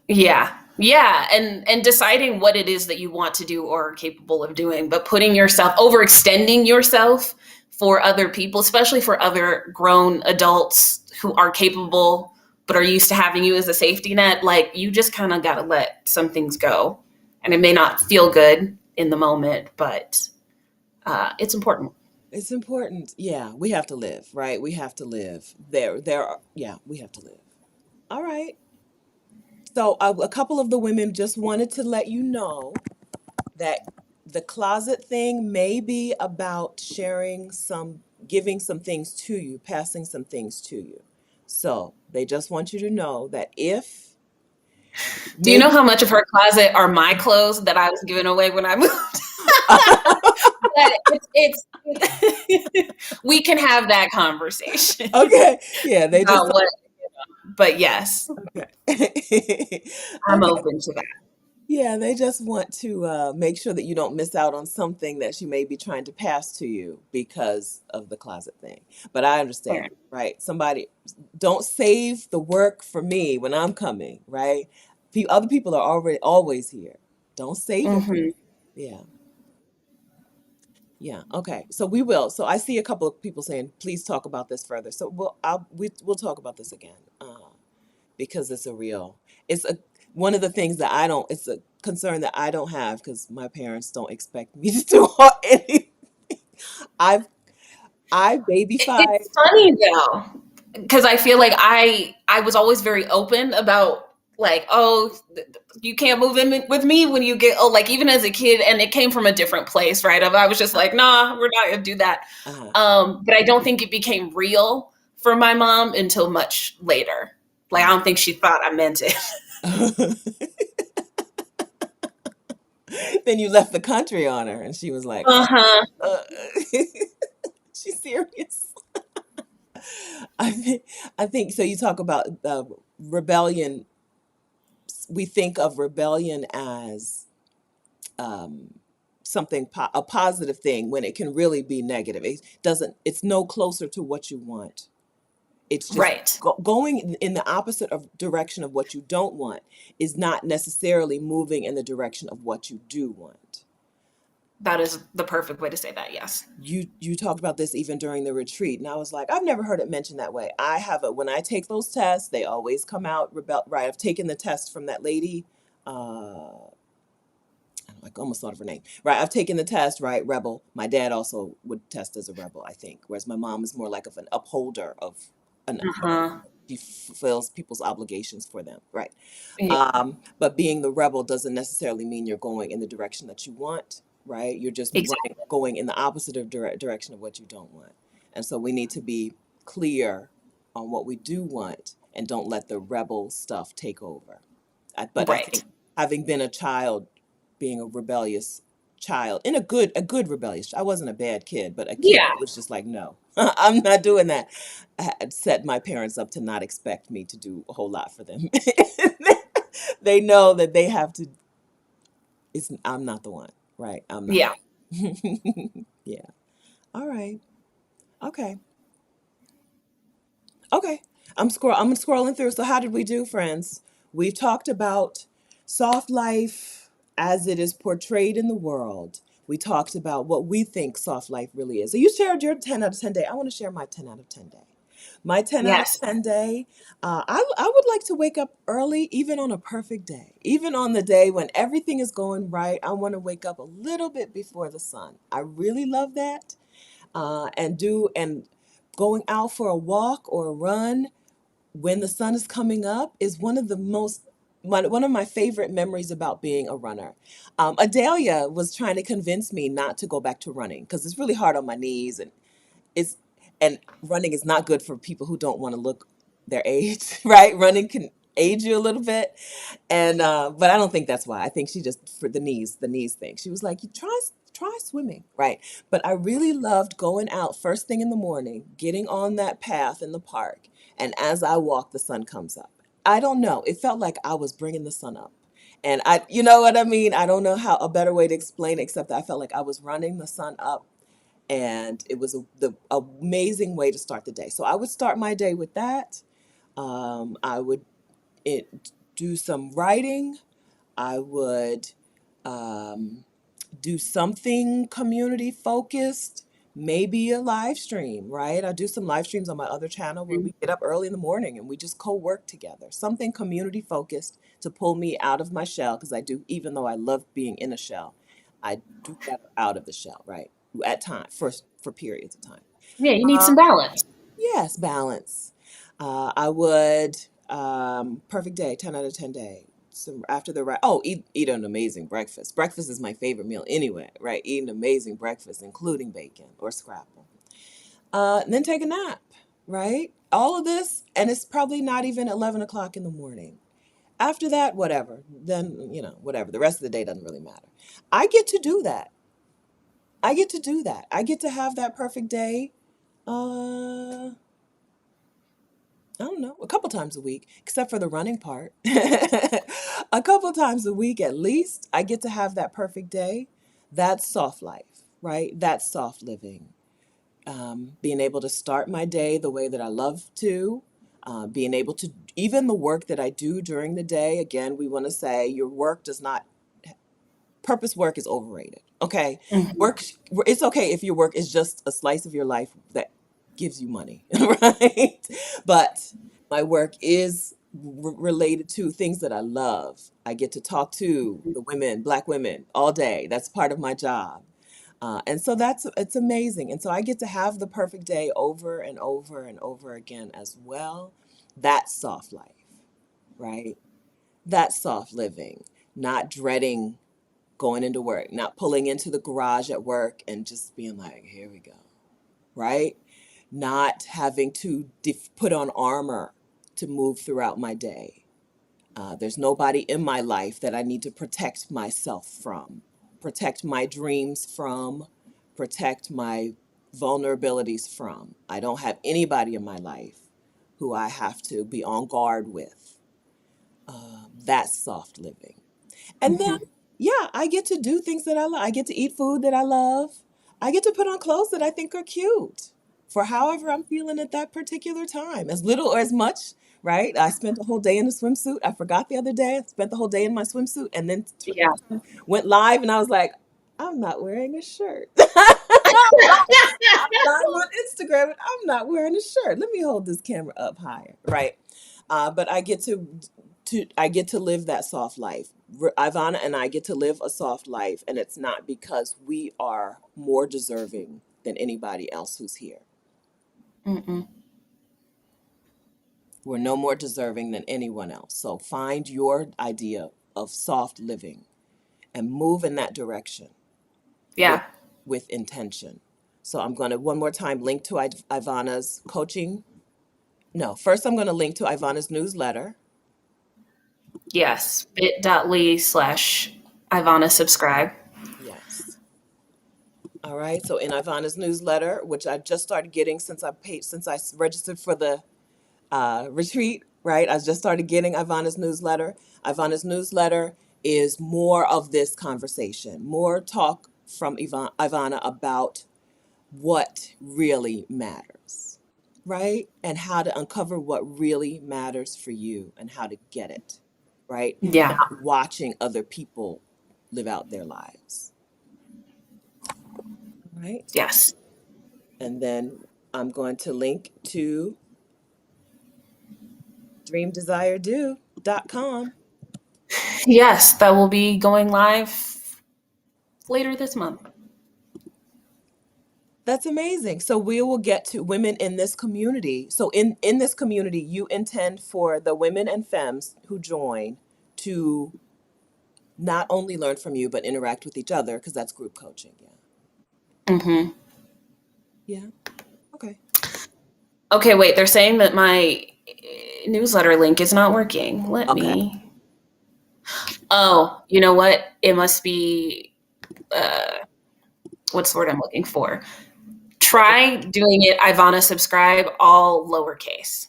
Yeah. Yeah. And deciding what it is that you want to do or are capable of doing, but putting yourself, overextending yourself for other people, especially for other grown adults who are capable but are used to having you as a safety net, like, you just kind of got to let some things go. And it may not feel good in the moment, but it's important. It's important. Yeah, we have to live, right? We have to live. Yeah, we have to live. All right. So a couple of the women just wanted to let you know that the closet thing may be about giving some things to you, passing some things to you. So they just want you to know that if Do you know maybe how much of her closet are my clothes that I was giving away when I moved? But we can have that conversation Okay. Yeah, they just about what, but yes, okay. I'm Okay. open to that. Yeah, they just want to make sure that you don't miss out on something that she may be trying to pass to you because of the closet thing. But I understand, Fair. right? Somebody don't save the work for me when I'm coming, right? Other people are already always here. Don't save it. Hmm. Yeah. Yeah. Okay. So we will. So I see a couple of people saying, please talk about this further. So we'll talk about this again. Because it's a real it's a one of the things that I don't it's a concern that I don't have because my parents don't expect me to do any I've I babyfied. It's funny though, because I feel like I was always very open about like, oh, you can't move in with me when you get, oh, like even as a kid, and it came from a different place, right? I was just like, nah, we're not gonna do that. uh, But I don't think it became real for my mom until much later. Like I uh, don't think she thought I meant it. then you left the country on her and she was like Uh huh. uh. She's serious. I think so. You talk about rebellion. We think of rebellion as um, something a positive thing when it can really be negative. It doesn't. It's no closer to what you want. It's just Right. going in the opposite of direction of what you don't want is not necessarily moving in the direction of what you do want. That is the perfect way to say that. Yes. You talked about this even during the retreat, and I was like, I've never heard it mentioned that way. I have a when I take those tests, they always come out rebel. Right, I've taken the test from that lady. I almost thought of her name. Right, I've taken the test. Right, rebel. My dad also would test as a rebel, I think, whereas my mom is more like of an upholder of an. Uh huh. She fulfills people's obligations for them. Right. Yeah. But being the rebel doesn't necessarily mean you're going in the direction that you want, right? You're just running, Exactly. going in the opposite of direction of what you don't want. And so we need to be clear on what we do want and don't let the rebel stuff take over. But I Right. think having been a child, being a rebellious child, in a good rebellious, I wasn't a bad kid, but a kid Yeah. that was just like, no, I'm not doing that. I had set my parents up to not expect me to do a whole lot for them. They know that they have to. I'm not the one, right? I'm not. Yeah. Yeah. All right. Okay. Okay. I'm scrolling through. So how did we do, friends? We've talked about soft life as it is portrayed in the world. We talked about what we think soft life really is. So you shared your 10 out of 10 day. I want to share my 10 out of 10 day. My 10 out of Yes. 10 day, I would like to wake up early, even on a perfect day. Even on the day when everything is going right, I want to wake up a little bit before the sun. I really love that. And going out for a walk or a run when the sun is coming up is one of my favorite memories about being a runner. Adelia was trying to convince me not to go back to running because it's really hard on my knees it's and running is not good for people who don't want to look their age, right? Running can age you a little bit, and but I don't think that's why. I think she just for the knees thing. She was like, "You try swimming, right?" But I really loved going out first thing in the morning, getting on that path in the park, and as I walk, the sun comes up. I don't know. It felt like I was bringing the sun up. And you know what I mean? I don't know how a better way to explain it, except that I felt like I was running the sun up and it was the amazing way to start the day. So I would start my day with that. I would do some writing. I would um, do something community focused, maybe a live stream, right? I do some live streams on my other channel where we get up early in the morning and we just co-work together. Something community focused to pull me out of my shell because I do, even though I love being in a shell, I do better out of the shell, right? At time for periods of time. Yeah. You need Uh, some balance. yes, balance. I would perfect day, 10 out of 10 day. So after the right, oh, eat an amazing breakfast. Breakfast is my favorite meal anyway, right? Eat an amazing breakfast, including bacon or scrapple. And then take a nap, right? All of this, and it's probably not even 11 o'clock in the morning. After that, whatever. Then whatever. The rest of the day doesn't really matter. I get to do that. I get to do that. I get to have that perfect day. I don't know, a couple times a week, except for the running part. A couple times a week at least, I get to have that perfect day. That's soft life, right? That's soft living. Being able to start my day the way that I love to, being able to, even the work that I do during the day, again, we want to say your work does not, purpose work is overrated. Okay. Mhm. Work, it's okay if your work is just a slice of your life that gives you money, right? But my work is related to things that I love. I get to talk to the women, Black women, all day. That's part of my job. And so it's amazing. And so I get to have the perfect day over and over and over again as well. That's soft life, right? That's soft living, not dreading going into work, not pulling into the garage at work and just being like, here we go, right? Not having to put on armor to move throughout my day. There's nobody in my life that I need to protect myself from, protect my dreams from, protect my vulnerabilities from. I don't have anybody in my life who I have to be on guard with. That's soft living. And then, Mhm. yeah, I get to do things that I love. I get to eat food that I love. I get to put on clothes that I think are cute for however I'm feeling at that particular time, as little or as much, right? I spent a whole day in a swimsuit. I forgot the other day. I spent the whole day in my swimsuit and then Yeah. went live and I was like, I'm not wearing a shirt. I'm live on Instagram and I'm not wearing a shirt. Let me hold this camera up higher, right? But I get to live that soft life. Ivana and I get to live a soft life, and it's not because we are more deserving than anybody else who's here. Mm-mm. We're no more deserving than anyone else. So find your idea of soft living and move in that direction with Yeah. intention. So I'm going to one more time link to Ivana's coaching. No, first I'm going to link to Ivana's newsletter. Yes. bit.ly/Ivana subscribe. Yes. All right. So in Ivana's newsletter, which I just started getting since I registered for the retreat, right? I just started getting Ivana's newsletter. Ivana's newsletter is more of this conversation, more talk from Ivana about what really matters, right? And how to uncover what really matters for you and how to get it, right? Yeah. Not watching other people live out their lives, right? Yes. And then I'm going to link to dreamdesiredo.com. Yes, that will be going live later this month. That's amazing. So we will get to women in this community. So in this community, you intend for the women and femmes who join to not only learn from you, but interact with each other because that's group coaching. Yeah. Hmm. Yeah. Okay. Okay, wait, they're saying that my newsletter link is not working. Let Okay. me. Oh, you know what? It must be. Uh, what's the word I'm looking for? Like a, Try doing it Ivana subscribe all lowercase.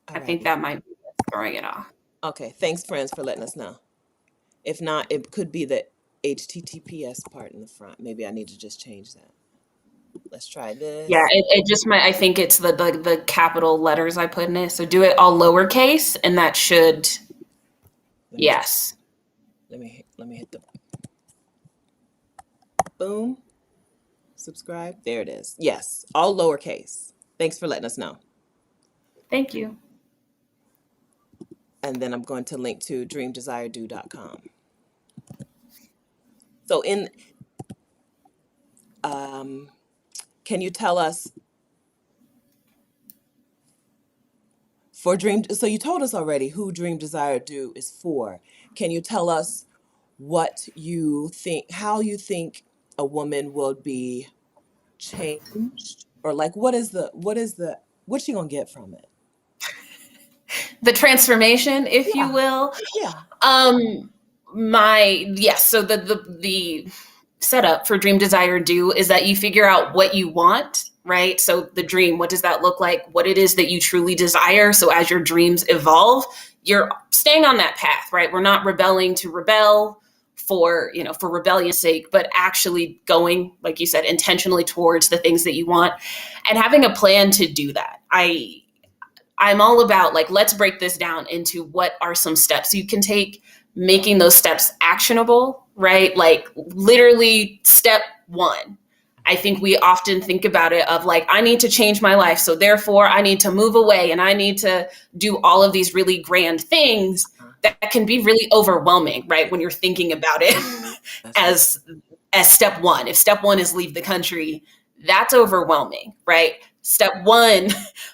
all I think righty. that might be what's throwing it off. Okay. Thanks, friends, for letting us know. If not, it could be the HTTPS part in the front. Maybe I need to just change that. Let's try Yeah, this. it just might. I think it's the capital letters I put in it. So do it all lowercase, and that should. Let me try. Yes. Let me hit the boom. Subscribe. There it is. Yes, all lowercase. Thanks for letting us know. Thank you. And then I'm going to link to dreamdesiredo.com. So um, can you tell us for Dream? So you told us already who Dream Desire Do is for. Can you tell us what you think, how you think a woman will be changed, or like what's she gonna get from it? The transformation, if you Yeah, will. yeah. Um, my yes. So the setup for Dream Desire Do is that you figure out what you want, right? So the dream, what does that look like? What it is that you truly desire. So as your dreams evolve, you're staying on that path, right? We're not rebelling to rebel for, for rebellion's sake, but actually going, like you said, intentionally towards the things that you want and having a plan to do that. I'm all about, like, let's break this down into what are some steps you can take, making those steps actionable, right? Like literally step one. I think we often think about it of like, I need to change my life. So therefore I need to move away and I need to do all of these really grand things that can be really overwhelming, right? When you're thinking about it That's right. as step one. If step one is leave the country, that's overwhelming, right? Step one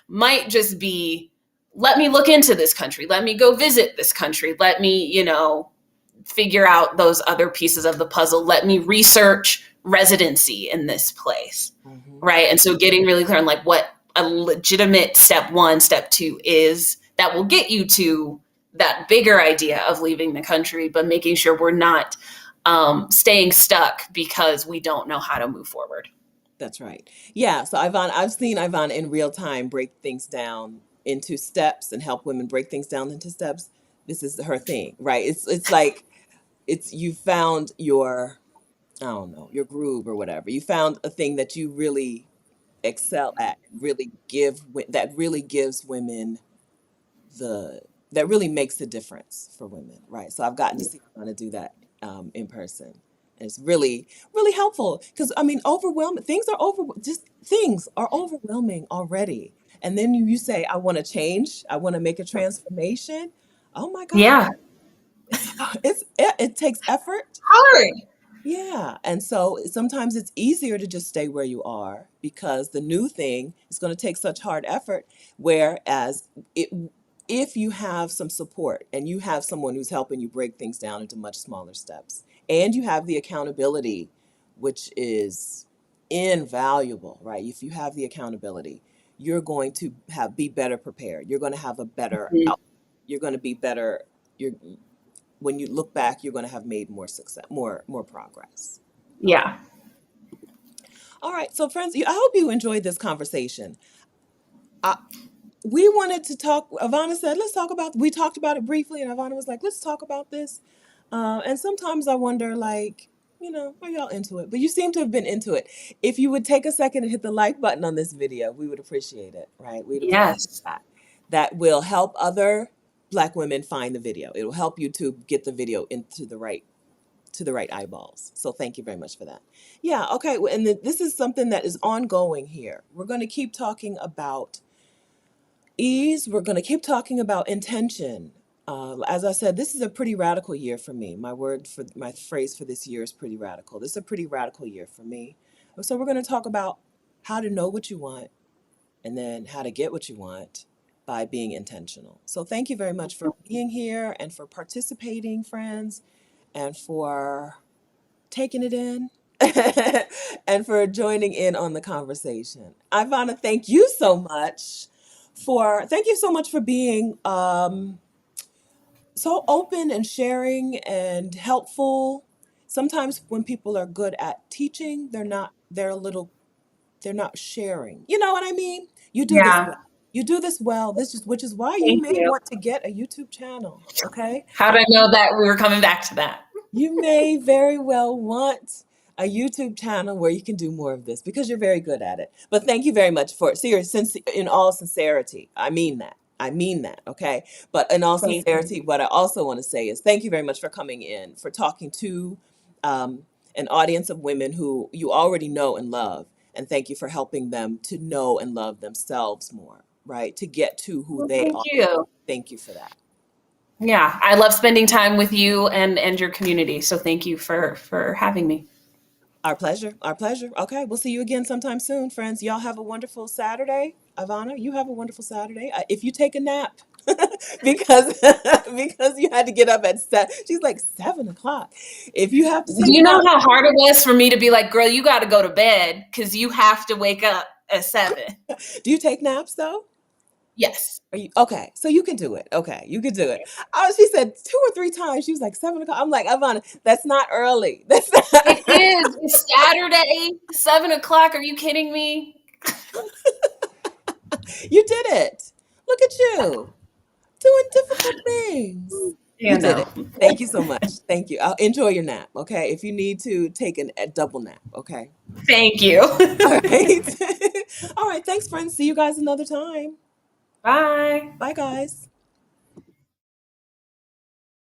might just be, let me look into this country. Let me go visit this country. Let me, figure out those other pieces of the puzzle. Let me research residency in this place, Mm-hmm. right? And so getting really clear on like what a legitimate step one, step two is that will get you to that bigger idea of leaving the country, but making sure we're not staying stuck because we don't know how to move forward. That's right. Yeah. So I've seen Ivana in real time break things down into steps and help women break things down into steps. This is her thing, right? It's like you found your, I don't know, your groove or whatever. You found a thing that you really excel at, that really gives women the that really makes a difference for women, right? So I've gotten to see how to do that in person. And it's really, really helpful because I mean, overwhelming things are overwhelming already. And then you say, I want to change, I want to make a transformation. Oh my God, Yeah. it takes effort. Hard. Yeah. And so sometimes it's easier to just stay where you are because the new thing is going to take such hard effort. Whereas it, if you have some support and you have someone who's helping you break things down into much smaller steps, and you have the accountability, which is invaluable, right? If you have the accountability, you're going to be better prepared. You're going to have a better Mhm. out. You're going to be better. You're When you look back, you're going to have made more success, more progress. Okay. Yeah. All right. So, friends, I hope you enjoyed this conversation. I, we wanted to talk. Ivana said, "Let's talk about." We talked about it briefly, and Ivana was like, "Let's talk about this." And sometimes I wonder, like, are y'all into it? But you seem to have been into it. If you would take a second and hit the like button on this video, we would appreciate it, right? We'd appreciate Yes. that. That will help other Black women find the video. It will help you to get the video into the right eyeballs. So thank you very much for that. Yeah, okay. And this is something that is ongoing here. We're going to keep talking about ease. We're going to keep talking about intention. As I said, this is a pretty radical year for me. My phrase for this year is pretty radical. This is a pretty radical year for me. So we're going to talk about how to know what you want and then how to get what you want by being intentional. So thank you very much for being here and for participating, friends, and for taking it in and for joining in on the conversation. Ivana, thank you so much for being so open and sharing and helpful. Sometimes when people are good at teaching, they're not sharing. You know what I mean? You do this Yeah. well. You do this well. Which is why you Thank may you. want to get a YouTube channel, okay? How did I know that we were coming back to that? You may very well want a YouTube channel where you can do more of this because you're very good at it. But thank you very much for in all sincerity. I mean that. I mean that, okay? But in all Thank you. sincerity, what I also want to say is thank you very much for coming in, for talking to um, an audience of women who you already know and love. And thank you for helping them to know and love themselves more, right? To get to who Well, they thank are. you. Thank you for that. Yeah, I love spending time with you and your community. So thank you for having me. Our pleasure. Our pleasure. Okay, we'll see you again sometime soon, friends. Y'all have a wonderful Saturday. Ivana, you have a wonderful Saturday. If you take a nap, because because you had to get up at 7. She's like 7 o'clock. If you have to Do take you a know nap, how hard it was for me to be like, girl, you got to go to bed because you have to wake up at 7? do you take naps though? Yes, Are you okay? So you can do it. Okay, you can do it. Oh, she said 2 or 3 times. She was like 7 o'clock. I'm like, Ivana, that's not early. That's it not. is. It's Saturday, 7 o'clock. Are you kidding me? You did it. Look at you doing difficult things. You You did know. it. Thank you so much. Thank you. I'll enjoy your nap. Okay, if you need to take a double nap. Okay. Thank you. All right. All right. Thanks, friends. See you guys another time. Bye. Bye, guys.